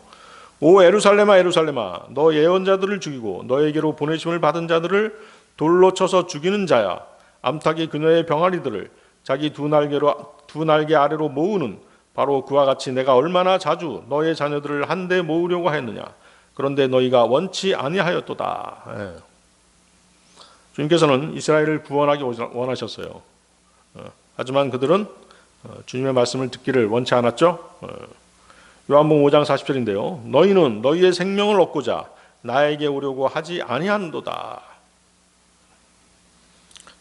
오 예루살렘아 예루살렘아 너 예언자들을 죽이고 너에게로 보내심을 받은 자들을 돌로 쳐서 죽이는 자야. 암탉이 그녀의 병아리들을 자기 두 날개 아래로 모으는 바로 그와 같이 내가 얼마나 자주 너의 자녀들을 한데 모으려고 하였느냐. 그런데 너희가 원치 아니하였도다. 주님께서는 이스라엘을 구원하기 원하셨어요. 하지만 그들은 주님의 말씀을 듣기를 원치 않았죠. 요한복음 5장 40절인데요. 너희는 너희의 생명을 얻고자 나에게 오려고 하지 아니한도다.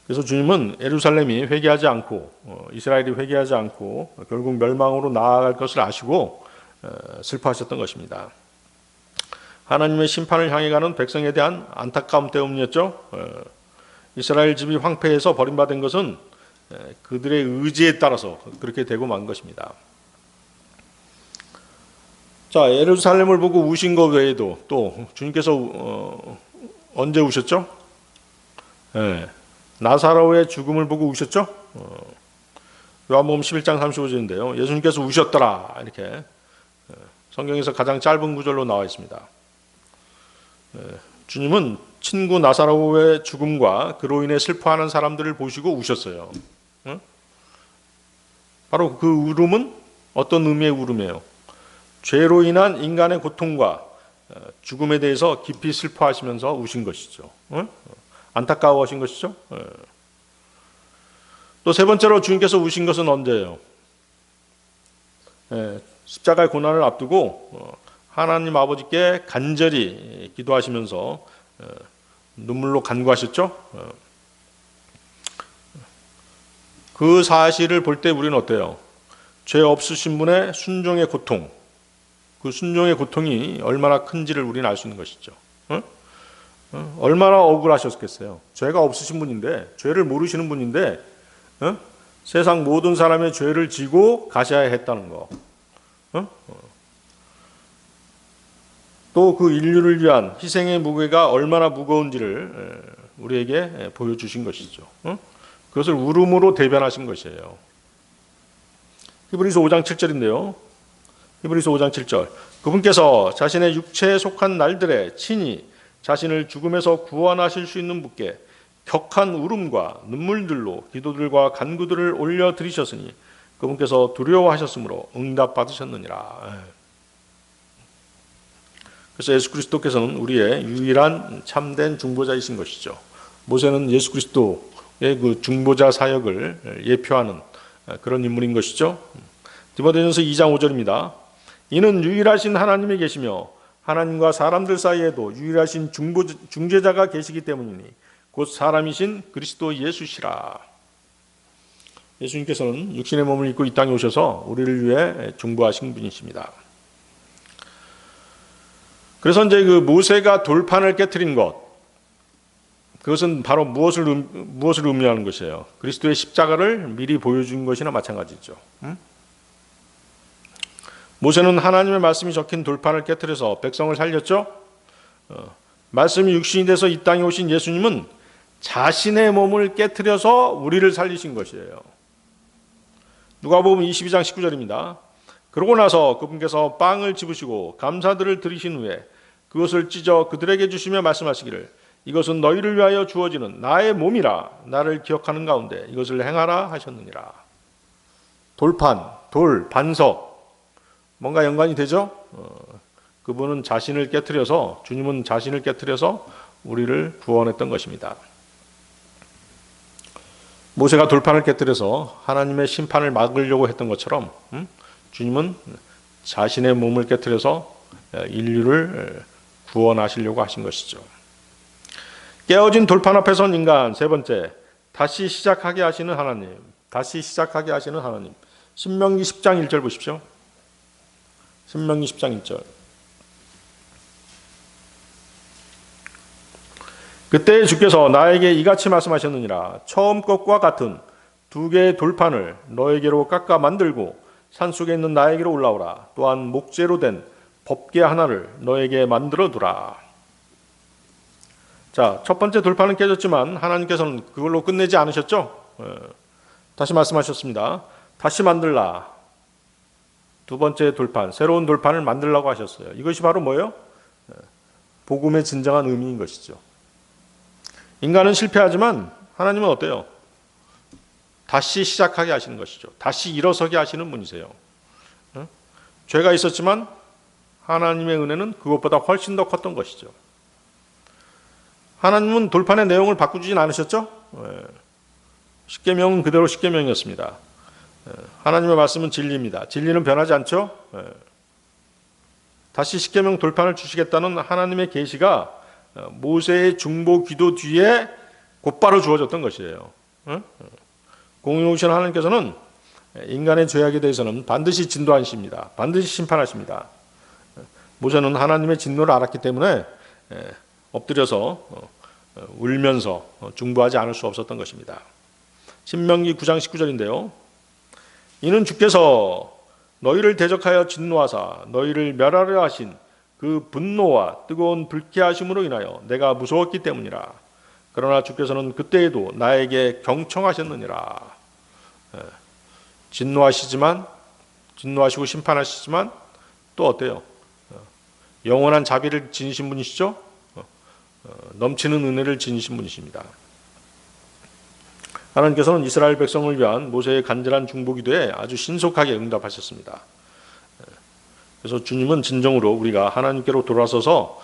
그래서 주님은 예루살렘이 회개하지 않고 이스라엘이 회개하지 않고 결국 멸망으로 나아갈 것을 아시고 슬퍼하셨던 것입니다. 하나님의 심판을 향해 가는 백성에 대한 안타까움 때문이었죠. 이스라엘 집이 황폐해서 버림받은 것은 그들의 의지에 따라서 그렇게 되고 만 것입니다. 자, 예루살렘을 보고 우신 것 외에도 또 주님께서 언제 우셨죠? 나사로의 죽음을 보고 우셨죠? 요한복음 11장 35절인데요. 예수님께서 우셨더라 이렇게 성경에서 가장 짧은 구절로 나와 있습니다. 주님은 친구 나사로의 죽음과 그로 인해 슬퍼하는 사람들을 보시고 우셨어요. 바로 그 울음은 어떤 의미의 울음이에요? 죄로 인한 인간의 고통과 죽음에 대해서 깊이 슬퍼하시면서 우신 것이죠. 안타까워하신 것이죠. 또 3번째로 주님께서 우신 것은 언제예요? 십자가의 고난을 앞두고 하나님 아버지께 간절히 기도하시면서 눈물로 간구하셨죠. 그 사실을 볼 때 우리는 어때요? 죄 없으신 분의 순종의 고통, 그 순종의 고통이 얼마나 큰지를 우리는 알 수 있는 것이죠. 얼마나 억울하셨겠어요. 죄가 없으신 분인데, 죄를 모르시는 분인데 세상 모든 사람의 죄를 지고 가셔야 했다는 거. 또 그 인류를 위한 희생의 무게가 얼마나 무거운지를 우리에게 보여주신 것이죠. 그것을 울음으로 대변하신 것이에요. 히브리서 5장 7절인데요. 히브리서 5장 7절. 그분께서 자신의 육체에 속한 날들에 친히 자신을 죽음에서 구원하실 수 있는 분께 격한 울음과 눈물들로 기도들과 간구들을 올려드리셨으니 그분께서 두려워하셨으므로 응답받으셨느니라. 그래서 예수 그리스도께서는 우리의 유일한 참된 중보자이신 것이죠. 모세는 예수 그리스도의 그 중보자 사역을 예표하는 그런 인물인 것이죠. 디모데전서 2장 5절입니다. 이는 유일하신 하나님이 계시며 하나님과 사람들 사이에도 유일하신 중재자가 계시기 때문이니 곧 사람이신 그리스도 예수시라. 예수님께서는 육신의 몸을 입고 이 땅에 오셔서 우리를 위해 중보하신 분이십니다. 그래서 이제 그 모세가 돌판을 깨트린 것, 그것은 바로 무엇을 의미하는 것이에요? 그리스도의 십자가를 미리 보여준 것이나 마찬가지죠. 모세는 하나님의 말씀이 적힌 돌판을 깨트려서 백성을 살렸죠. 말씀이 육신이 돼서 이 땅에 오신 예수님은 자신의 몸을 깨트려서 우리를 살리신 것이에요. 누가복음 22장 19절입니다. 그러고 나서 그분께서 빵을 집으시고 감사들을 드리신 후에 그것을 찢어 그들에게 주시며 말씀하시기를 이것은 너희를 위하여 주어지는 나의 몸이라. 나를 기억하는 가운데 이것을 행하라 하셨느니라. 돌판, 돌, 반석, 뭔가 연관이 되죠? 그분은 자신을 깨트려서, 주님은 자신을 깨트려서 우리를 구원했던 것입니다. 모세가 돌판을 깨트려서 하나님의 심판을 막으려고 했던 것처럼 주님은 자신의 몸을 깨트려서 인류를 구원하시려고 하신 것이죠. 깨어진 돌판 앞에 선 인간, 세 번째, 다시 시작하게 하시는 하나님. 다시 시작하게 하시는 하나님. 신명기 10장 1절 보십시오. 신명기 10장 1절. 그때 주께서 나에게 이같이 말씀하셨느니라. 처음 것과 같은 두 개의 돌판을 너에게로 깎아 만들고 산속에 있는 나에게로 올라오라. 또한 목재로 된 법궤 하나를 너에게 만들어 두라. 자, 첫 번째 돌판은 깨졌지만 하나님께서는 그걸로 끝내지 않으셨죠? 다시 말씀하셨습니다. 다시 만들라. 두 번째 돌판, 새로운 돌판을 만들라고 하셨어요. 이것이 바로 뭐예요? 복음의 진정한 의미인 것이죠. 인간은 실패하지만 하나님은 어때요? 다시 시작하게 하시는 것이죠. 다시 일어서게 하시는 분이세요. 죄가 있었지만 하나님의 은혜는 그것보다 훨씬 더 컸던 것이죠. 하나님은 돌판의 내용을 바꾸진 않으셨죠? 십계명은 그대로 십계명이었습니다. 하나님의 말씀은 진리입니다. 진리는 변하지 않죠? 다시 십계명 돌판을 주시겠다는 하나님의 계시가 모세의 중보 기도 뒤에 곧바로 주어졌던 것이에요. 공의로우신 하나님께서는 인간의 죄악에 대해서는 반드시 진도하십니다. 반드시 심판하십니다. 모세는 하나님의 진노를 알았기 때문에 엎드려서 울면서 중보하지 않을 수 없었던 것입니다. 신명기 9장 19절인데요. 이는 주께서 너희를 대적하여 진노하사 너희를 멸하려 하신 그 분노와 뜨거운 불쾌하심으로 인하여 내가 무서웠기 때문이라. 그러나 주께서는 그때에도 나에게 경청하셨느니라. 진노하시고 심판하시지만 또 어때요? 영원한 자비를 지니신 분이시죠? 넘치는 은혜를 지니신 분이십니다. 하나님께서는 이스라엘 백성을 위한 모세의 간절한 중보기도에 아주 신속하게 응답하셨습니다. 그래서 주님은 진정으로 우리가 하나님께로 돌아서서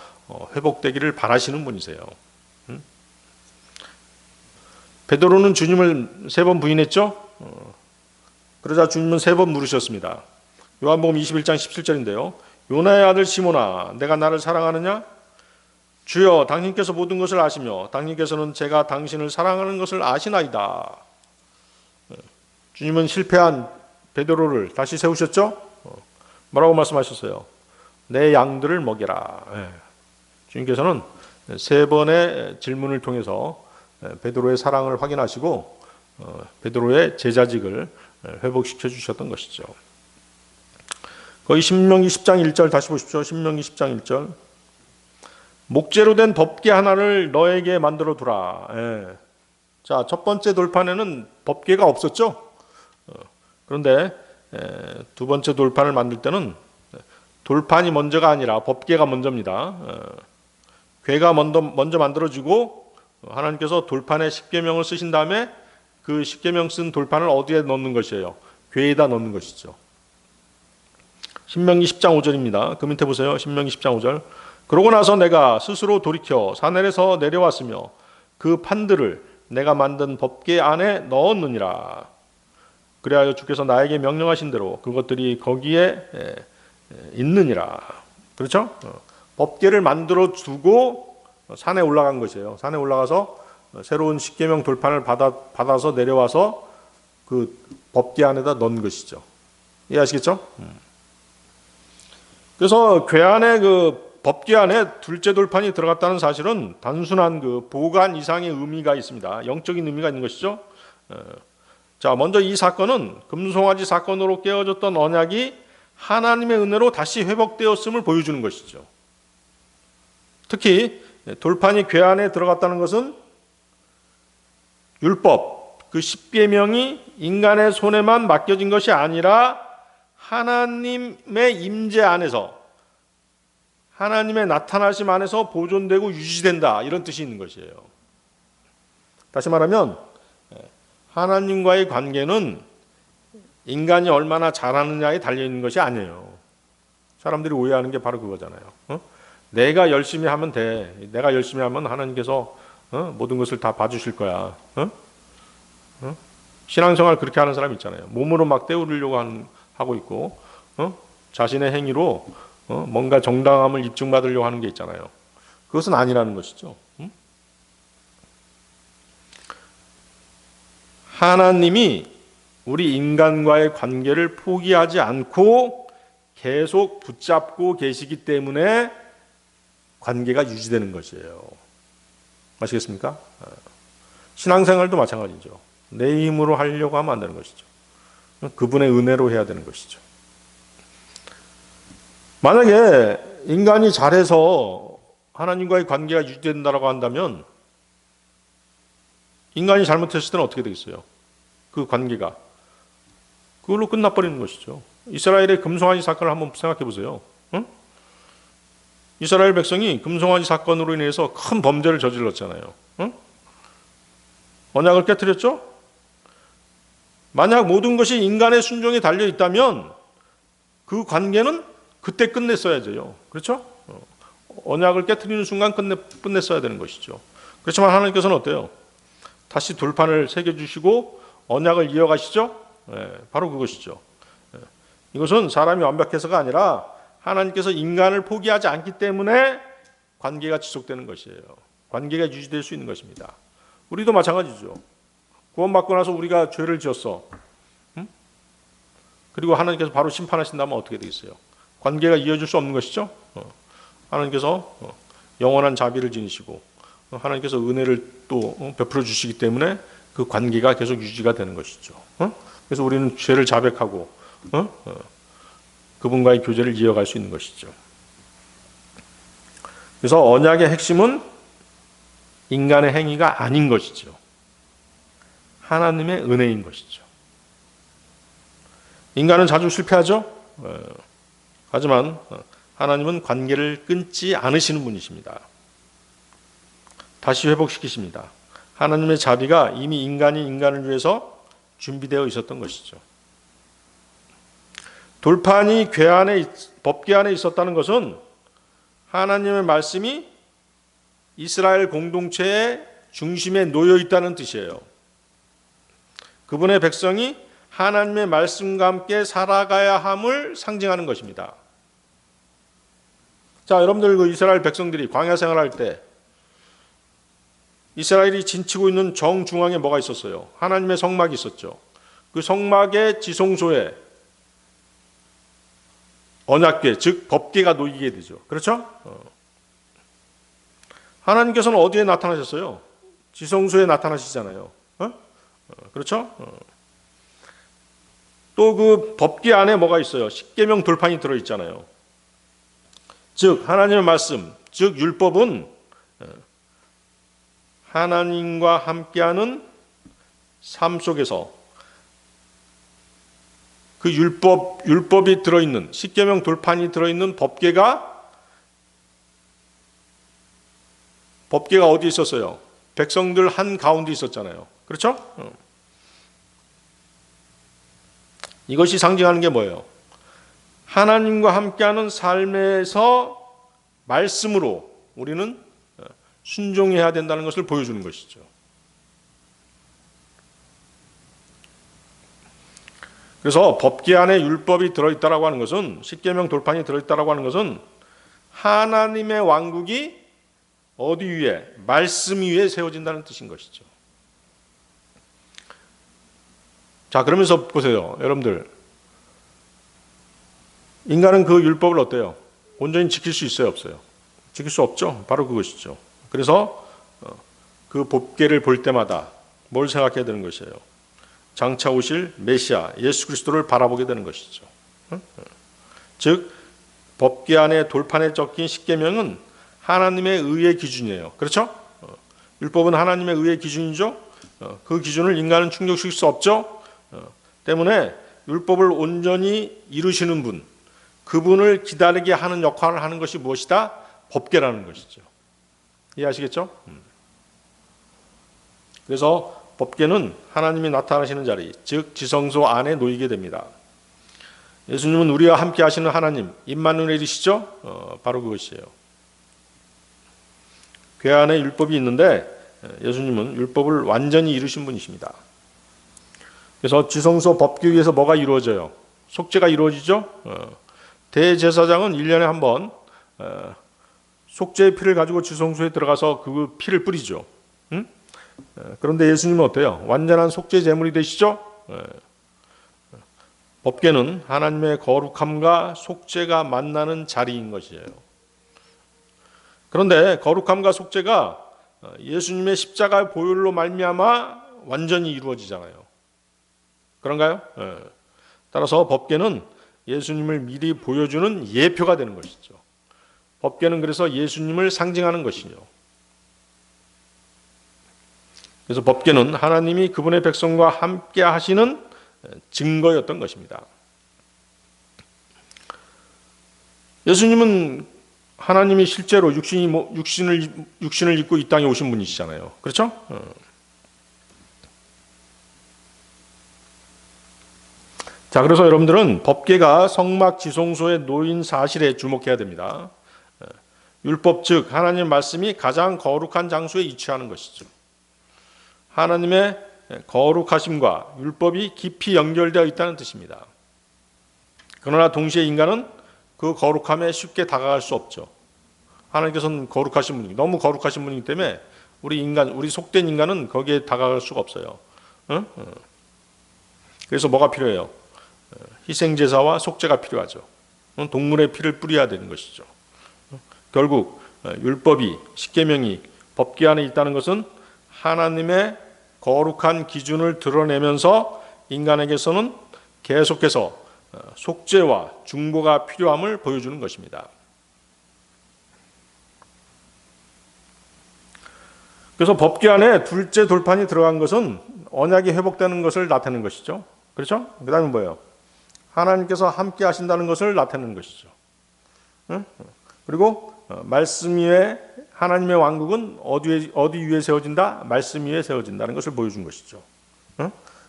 회복되기를 바라시는 분이세요. 베드로는 주님을 3번 부인했죠? 그러자 주님은 3번 물으셨습니다. 요한복음 21장 17절인데요. 요나의 아들 시몬아, 내가 나를 사랑하느냐? 주여, 당신께서 모든 것을 아시며 당신께서는 제가 당신을 사랑하는 것을 아시나이다. 주님은 실패한 베드로를 다시 세우셨죠? 뭐라고 말씀하셨어요? 내 양들을 먹여라. 주님께서는 3번의 질문을 통해서 베드로의 사랑을 확인하시고 베드로의 제자직을 회복시켜 주셨던 것이죠. 거기 신명기 10장 1절 다시 보십시오. 신명기 10장 1절. 목재로 된 법궤 하나를 너에게 만들어 두라. 자, 첫 번째 돌판에는 법궤가 없었죠. 그런데 두 번째 돌판을 만들 때는 돌판이 먼저가 아니라 법궤가 먼저입니다. 궤가 먼저 만들어지고 하나님께서 돌판에 십계명을 쓰신 다음에 그 십계명 쓴 돌판을 어디에 넣는 것이에요? 궤에다 넣는 것이죠. 신명기 10장 5절입니다. 그 밑에 보세요. 신명기 10장 5절. 그러고 나서 내가 스스로 돌이켜 산에서 내려왔으며 그 판들을 내가 만든 법궤 안에 넣었느니라. 그래야 주께서 나에게 명령하신 대로 그것들이 거기에 있느니라. 그렇죠? 법궤를 만들어 두고 산에 올라간 것이에요. 산에 올라가서 새로운 십계명 돌판을 받아서 내려와서 그 법궤 안에다 넣은 것이죠. 이해하시겠죠? 그래서 궤 안에 그 법궤 안에 둘째 돌판이 들어갔다는 사실은 단순한 그 보관 이상의 의미가 있습니다. 영적인 의미가 있는 것이죠. 자, 먼저 이 사건은 금송아지 사건으로 깨어졌던 언약이 하나님의 은혜로 다시 회복되었음을 보여주는 것이죠. 특히 돌판이 궤 안에 들어갔다는 것은 율법, 그 십계명이 인간의 손에만 맡겨진 것이 아니라 하나님의 임재 안에서, 하나님의 나타나심 안에서 보존되고 유지된다, 이런 뜻이 있는 것이에요. 다시 말하면 하나님과의 관계는 인간이 얼마나 잘하느냐에 달려있는 것이 아니에요. 사람들이 오해하는 게 바로 그거잖아요. 내가 열심히 하면 돼. 내가 열심히 하면 하나님께서 모든 것을 다 봐주실 거야. 신앙생활 그렇게 하는 사람 있잖아요. 몸으로 막 때우려고 하고 있고, 자신의 행위로 뭔가 정당함을 입증받으려고 하는 게 있잖아요. 그것은 아니라는 것이죠. 하나님이 우리 인간과의 관계를 포기하지 않고 계속 붙잡고 계시기 때문에 관계가 유지되는 것이에요. 아시겠습니까? 신앙생활도 마찬가지죠. 내 힘으로 하려고 하면 안 되는 것이죠. 그분의 은혜로 해야 되는 것이죠. 만약에 인간이 잘해서 하나님과의 관계가 유지된다고 한다면 인간이 잘못했을 때는 어떻게 되겠어요? 그 관계가 그걸로 끝나버리는 것이죠. 이스라엘의 금송아지 사건을 한번 생각해 보세요. 이스라엘 백성이 금송아지 사건으로 인해서 큰 범죄를 저질렀잖아요. 언약을 깨뜨렸죠? 만약 모든 것이 인간의 순종에 달려 있다면 그 관계는 그때 끝냈어야 돼요. 그렇죠? 언약을 깨뜨리는 순간 끝냈어야 되는 것이죠. 그렇지만 하나님께서는 어때요? 다시 돌판을 새겨주시고 언약을 이어가시죠? 바로 그것이죠. 이것은 사람이 완벽해서가 아니라 하나님께서 인간을 포기하지 않기 때문에 관계가 지속되는 것이에요. 관계가 유지될 수 있는 것입니다. 우리도 마찬가지죠. 구원받고 나서 우리가 죄를 지었어. 그리고 하나님께서 바로 심판하신다면 어떻게 되겠어요? 관계가 이어질 수 없는 것이죠. 하나님께서 영원한 자비를 지니시고 하나님께서 은혜를 또 베풀어 주시기 때문에 그 관계가 계속 유지가 되는 것이죠. 그래서 우리는 죄를 자백하고 그분과의 교제를 이어갈 수 있는 것이죠. 그래서 언약의 핵심은 인간의 행위가 아닌 것이죠. 하나님의 은혜인 것이죠. 인간은 자주 실패하죠. 하지만 하나님은 관계를 끊지 않으시는 분이십니다. 다시 회복시키십니다. 하나님의 자비가 이미 인간이 인간을 위해서 준비되어 있었던 것이죠. 돌판이 법궤 안에 있었다는 것은 하나님의 말씀이 이스라엘 공동체의 중심에 놓여 있다는 뜻이에요. 그분의 백성이 하나님의 말씀과 함께 살아가야 함을 상징하는 것입니다. 자, 여러분들 그 이스라엘 백성들이 광야 생활할 때 이스라엘이 진치고 있는 정중앙에 뭐가 있었어요? 하나님의 성막이 있었죠. 그 성막의 지성소에 언약궤, 즉 법궤가 놓이게 되죠. 그렇죠? 하나님께서는 어디에 나타나셨어요? 지성소에 나타나시잖아요. 그렇죠? 또 그 법궤 안에 뭐가 있어요? 십계명 돌판이 들어있잖아요. 즉 하나님의 말씀, 즉 율법은 하나님과 함께하는 삶 속에서 그 율법이 들어있는 십계명 돌판이 들어있는 법궤가 어디 있었어요? 백성들 한 가운데 있었잖아요. 그렇죠? 이것이 상징하는 게 뭐예요? 하나님과 함께하는 삶에서 말씀으로 우리는 순종해야 된다는 것을 보여주는 것이죠. 그래서 법궤 안에 율법이 들어있다라고 하는 것은, 십계명 돌판이 들어있다라고 하는 것은 하나님의 왕국이 어디 위에? 말씀 위에 세워진다는 뜻인 것이죠. 자, 그러면서 보세요. 여러분들, 인간은 그 율법을 어때요? 온전히 지킬 수 있어요, 없어요? 지킬 수 없죠. 바로 그것이죠. 그래서 그 법궤를 볼 때마다 뭘 생각해야 되는 것이에요? 장차 오실 메시아 예수 그리스도를 바라보게 되는 것이죠. 즉 법궤 안에 돌판에 적힌 십계명은 하나님의 의의 기준이에요. 그렇죠? 율법은 하나님의 의의 기준이죠. 그 기준을 인간은 충족시킬 수 없죠. 때문에 율법을 온전히 이루시는 분, 그분을 기다리게 하는 역할을 하는 것이 무엇이다? 법궤라는 것이죠. 이해하시겠죠? 그래서 법궤는 하나님이 나타나시는 자리, 즉 지성소 안에 놓이게 됩니다. 예수님은 우리와 함께 하시는 하나님, 임마누엘이시죠? 바로 그것이에요. 궤 안에 율법이 있는데 예수님은 율법을 완전히 이루신 분이십니다. 그래서 지성소 법궤 위에서 뭐가 이루어져요? 속죄가 이루어지죠? 대제사장은 1년에 한 번 속죄의 피를 가지고 지성소에 들어가서 그 피를 뿌리죠. 그런데 예수님은 어때요? 완전한 속죄 제물이 되시죠? 법궤는 하나님의 거룩함과 속죄가 만나는 자리인 것이에요. 그런데 거룩함과 속죄가 예수님의 십자가 보혈로 말미암아 완전히 이루어지잖아요. 그런가요? 따라서 법궤는 예수님을 미리 보여주는 예표가 되는 것이죠. 법궤는 그래서 예수님을 상징하는 것이죠. 그래서 법궤는 하나님이 그분의 백성과 함께 하시는 증거였던 것입니다. 예수님은 하나님이 실제로 육신을 입고 이 땅에 오신 분이시잖아요. 그렇죠? 자, 그래서 여러분들은 법궤가 성막 지성소에 놓인 사실에 주목해야 됩니다. 율법 즉 하나님의 말씀이 가장 거룩한 장소에 위치하는 것이죠. 하나님의 거룩하심과 율법이 깊이 연결되어 있다는 뜻입니다. 그러나 동시에 인간은 그 거룩함에 쉽게 다가갈 수 없죠. 하나님께서는 거룩하신 분이기, 너무 거룩하신 분이기 때문에 우리 속된 인간은 거기에 다가갈 수가 없어요. 그래서 뭐가 필요해요? 희생제사와 속죄가 필요하죠. 동물의 피를 뿌려야 되는 것이죠. 결국 율법이, 십계명이 법궤 안에 있다는 것은 하나님의 거룩한 기준을 드러내면서 인간에게서는 계속해서 속죄와 중보가 필요함을 보여주는 것입니다. 그래서 법궤 안에 둘째 돌판이 들어간 것은 언약이 회복되는 것을 나타내는 것이죠. 그렇죠? 그 다음에 뭐예요? 하나님께서 함께 하신다는 것을 나타내는 것이죠. 그리고 말씀 위에 하나님의 왕국은 어디 위에 세워진다? 말씀 위에 세워진다는 것을 보여준 것이죠.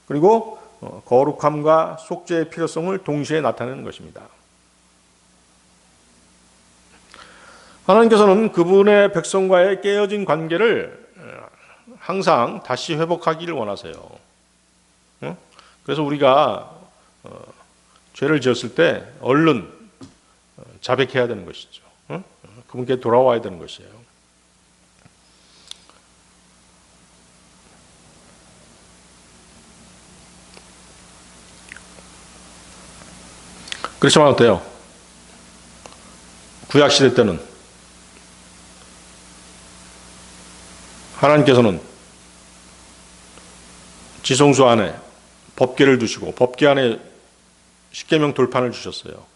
그리고 거룩함과 속죄의 필요성을 동시에 나타내는 것입니다. 하나님께서는 그분의 백성과의 깨어진 관계를 항상 다시 회복하기를 원하세요. 그래서 우리가 죄를 지었을 때 얼른 자백해야 되는 것이죠. 그분께 돌아와야 되는 것이에요. 그렇지만 어때요? 구약시대 때는 하나님께서는 지성소 안에 법궤를 두시고 법궤 안에 십계명 돌판을 주셨어요.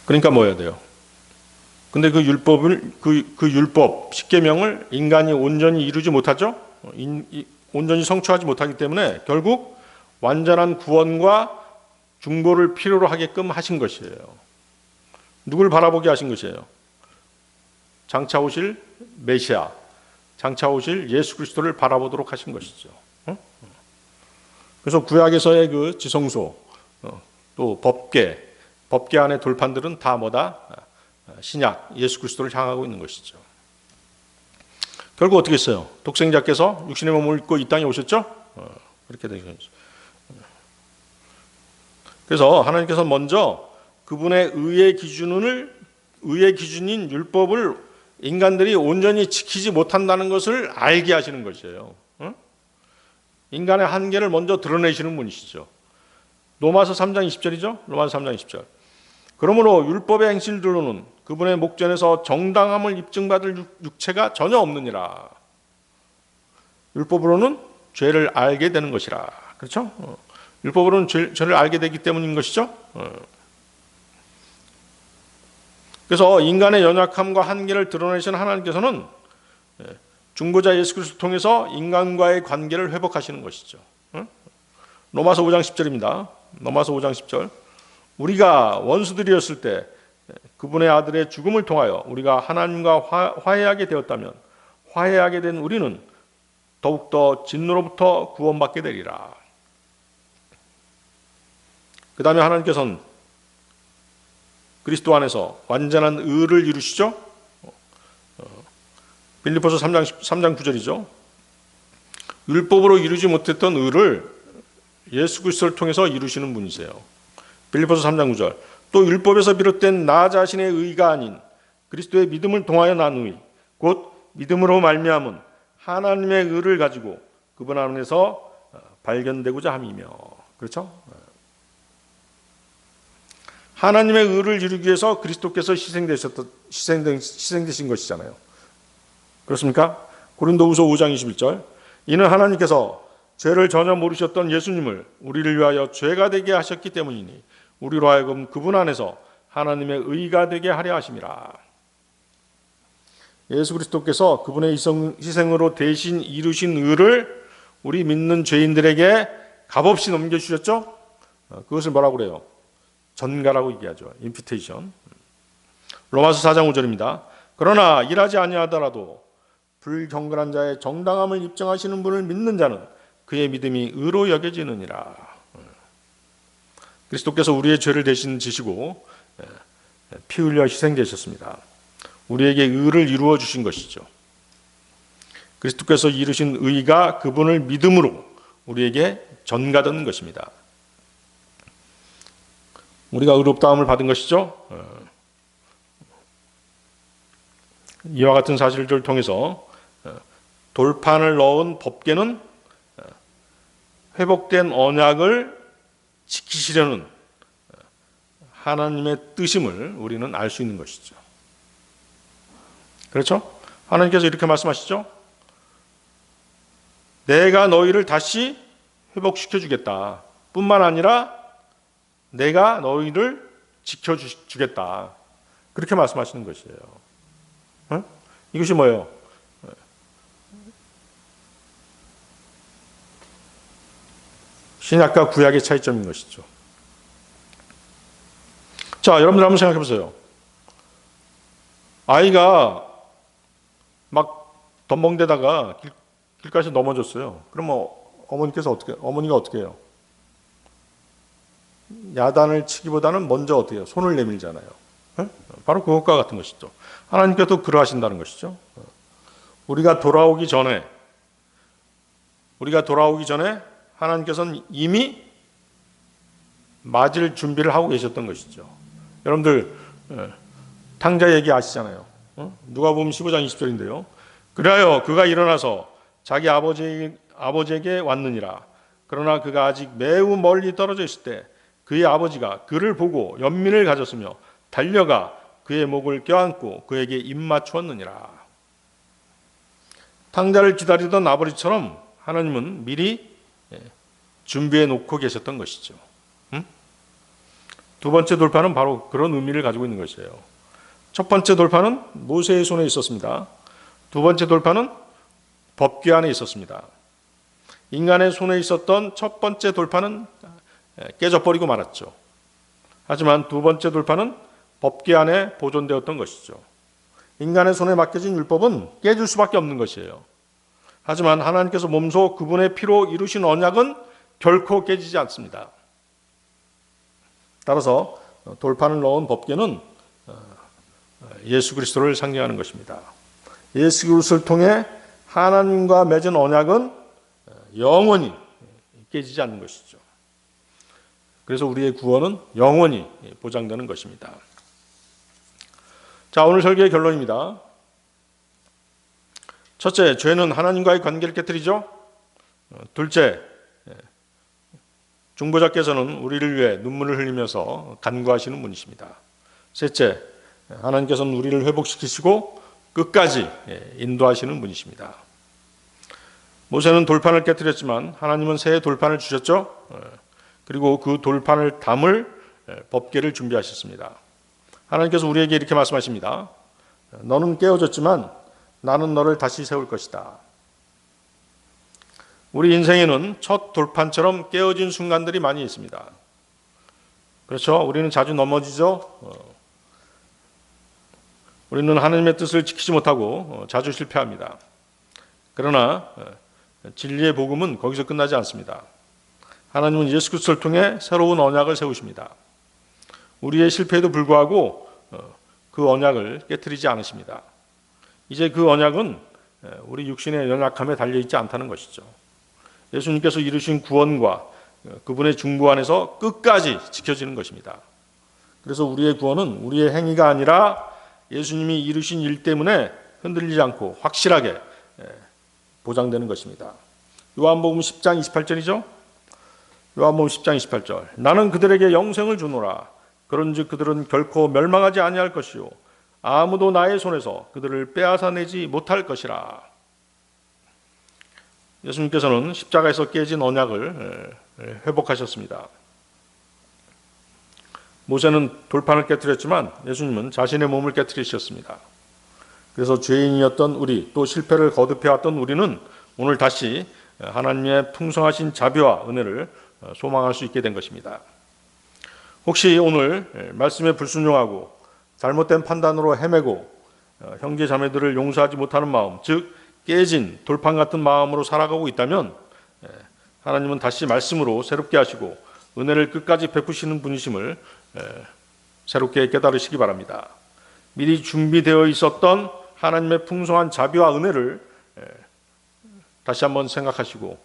그러니까 뭐 해야 돼요? 근데 그 율법 십계명을 인간이 온전히 이루지 못하죠? 온전히 성취하지 못하기 때문에 결국 완전한 구원과 중보를 필요로 하게끔 하신 것이에요. 누굴 바라보게 하신 것이에요? 장차 오실 메시아, 장차 오실 예수 그리스도를 바라보도록 하신 것이죠. 그래서 구약에서의 그 지성소, 또 법궤 안의 돌판들은 다 뭐다? 신약, 예수 그리스도를 향하고 있는 것이죠. 결국 어떻게 했어요? 독생자께서 육신의 몸을 입고 이 땅에 오셨죠? 그렇게 된 것이죠. 그래서 하나님께서 먼저 그분의 의의 기준인 율법을 인간들이 온전히 지키지 못한다는 것을 알게 하시는 것이에요. 인간의 한계를 먼저 드러내시는 분이시죠. 로마서 3장 20절이죠. 로마서 3장 20절. 그러므로 율법의 행실들로는 그분의 목전에서 정당함을 입증받을 육체가 전혀 없느니라. 율법으로는 죄를 알게 되는 것이라. 그렇죠? 율법으로는 죄를 알게 되기 때문인 것이죠. 그래서 인간의 연약함과 한계를 드러내신 하나님께서는 중보자 예수 그리스도를 통해서 인간과의 관계를 회복하시는 것이죠. 로마서 5장 10절입니다. 로마서 5장 10절. 우리가 원수들이었을 때 그분의 아들의 죽음을 통하여 우리가 하나님과 화해하게 되었다면 화해하게 된 우리는 더욱더 진노로부터 구원받게 되리라. 그 다음에 하나님께서는 그리스도 안에서 완전한 의를 이루시죠. 빌립보서 3장 9절이죠. 율법으로 이루지 못했던 의를 예수 그리스도를 통해서 이루시는 분이세요. 빌립보서 3장 9절. 또 율법에서 비롯된 나 자신의 의가 아닌 그리스도의 믿음을 통하여 난 의, 곧 믿음으로 말미암은 하나님의 의를 가지고 그분 안에서 발견되고자 함이며. 그렇죠? 하나님의 의를 이루기 위해서 그리스도께서 희생되신 것이잖아요. 그렇습니까? 고린도후서 5장 21절. 이는 하나님께서 죄를 전혀 모르셨던 예수님을 우리를 위하여 죄가 되게 하셨기 때문이니 우리로 하여금 그분 안에서 하나님의 의가 되게 하려 하심이라. 예수 그리스도께서 그분의 희생으로 대신 이루신 의를 우리 믿는 죄인들에게 값없이 넘겨주셨죠? 그것을 뭐라고 그래요? 전가라고 얘기하죠. 임피테이션. 로마서 4장 5절입니다. 그러나 일하지 아니하더라도 불경건한 자의 정당함을 입증하시는 분을 믿는 자는 그의 믿음이 의로 여겨지느니라. 그리스도께서 우리의 죄를 대신 지시고 피 흘려 희생되셨습니다. 우리에게 의를 이루어 주신 것이죠. 그리스도께서 이루신 의가 그분을 믿음으로 우리에게 전가되는 것입니다. 우리가 의롭다함을 받은 것이죠. 이와 같은 사실들을 통해서 돌판을 넣은 법궤는 회복된 언약을 지키시려는 하나님의 뜻임을 우리는 알 수 있는 것이죠. 그렇죠? 하나님께서 이렇게 말씀하시죠. 내가 너희를 다시 회복시켜 주겠다. 뿐만 아니라 내가 너희를 지켜주겠다. 그렇게 말씀하시는 것이에요. 이것이 뭐예요? 신약과 구약의 차이점인 것이죠. 자, 여러분들 한번 생각해 보세요. 아이가 막 덤벙대다가 길가에서 넘어졌어요. 그러면 어머니가 어떻게 해요? 야단을 치기보다는 먼저 어떻게 해요? 손을 내밀잖아요. 바로 그것과 같은 것이죠. 하나님께서 그러하신다는 것이죠. 우리가 돌아오기 전에 하나님께서는 이미 맞을 준비를 하고 계셨던 것이죠. 여러분들 탕자 얘기 아시잖아요. 누가복음 15장 20절인데요. 그리하여 그가 일어나서 자기 아버지에게 왔느니라. 그러나 그가 아직 매우 멀리 떨어져 있을 때 그의 아버지가 그를 보고 연민을 가졌으며 달려가 그의 목을 껴안고 그에게 입 맞추었느니라. 탕자를 기다리던 아버지처럼 하나님은 미리 준비해 놓고 계셨던 것이죠. 두 번째 돌파는 바로 그런 의미를 가지고 있는 것이에요. 첫 번째 돌파는 모세의 손에 있었습니다. 두 번째 돌파는 법궤 안에 있었습니다. 인간의 손에 있었던 첫 번째 돌파는 깨져버리고 말았죠. 하지만 두 번째 돌파는 법궤 안에 보존되었던 것이죠. 인간의 손에 맡겨진 율법은 깨질 수밖에 없는 것이에요. 하지만 하나님께서 몸소 그분의 피로 이루신 언약은 결코 깨지지 않습니다. 따라서 돌판을 넣은 법궤는 예수 그리스도를 상징하는 것입니다. 예수 그리스도를 통해 하나님과 맺은 언약은 영원히 깨지지 않는 것이죠. 그래서 우리의 구원은 영원히 보장되는 것입니다. 자, 오늘 설교의 결론입니다. 첫째, 죄는 하나님과의 관계를 깨뜨리죠. 둘째, 중보자께서는 우리를 위해 눈물을 흘리면서 간구하시는 분이십니다. 셋째, 하나님께서는 우리를 회복시키시고 끝까지 인도하시는 분이십니다. 모세는 돌판을 깨뜨렸지만 하나님은 새 돌판을 주셨죠. 그리고 그 돌판을 담을 법궤를 준비하셨습니다. 하나님께서 우리에게 이렇게 말씀하십니다. 너는 깨어졌지만 나는 너를 다시 세울 것이다. 우리 인생에는 첫 돌판처럼 깨어진 순간들이 많이 있습니다. 그렇죠? 우리는 자주 넘어지죠. 우리는 하나님의 뜻을 지키지 못하고 자주 실패합니다. 그러나 진리의 복음은 거기서 끝나지 않습니다. 하나님은 예수 그리스도를 통해 새로운 언약을 세우십니다. 우리의 실패에도 불구하고 그 언약을 깨트리지 않으십니다. 이제 그 언약은 우리 육신의 연약함에 달려있지 않다는 것이죠. 예수님께서 이루신 구원과 그분의 중보 안에서 끝까지 지켜지는 것입니다. 그래서 우리의 구원은 우리의 행위가 아니라 예수님이 이루신 일 때문에 흔들리지 않고 확실하게 보장되는 것입니다. 요한복음 10장 28절이죠. 요한복음 10장 28절. 나는 그들에게 영생을 주노라. 그런즉 그들은 결코 멸망하지 아니할 것이요 아무도 나의 손에서 그들을 빼앗아내지 못할 것이라. 예수님께서는 십자가에서 깨진 언약을 회복하셨습니다. 모세는 돌판을 깨뜨렸지만 예수님은 자신의 몸을 깨뜨리셨습니다. 그래서 죄인이었던 우리, 또 실패를 거듭해왔던 우리는 오늘 다시 하나님의 풍성하신 자비와 은혜를 소망할 수 있게 된 것입니다. 혹시 오늘 말씀에 불순종하고 잘못된 판단으로 헤매고 형제 자매들을 용서하지 못하는 마음, 즉 깨진 돌판 같은 마음으로 살아가고 있다면 하나님은 다시 말씀으로 새롭게 하시고 은혜를 끝까지 베푸시는 분이심을 새롭게 깨달으시기 바랍니다. 미리 준비되어 있었던 하나님의 풍성한 자비와 은혜를 다시 한번 생각하시고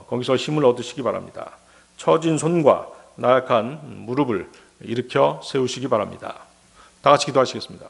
거기서 힘을 얻으시기 바랍니다. 처진 손과 나약한 무릎을 일으켜 세우시기 바랍니다. 다 같이 기도하시겠습니다.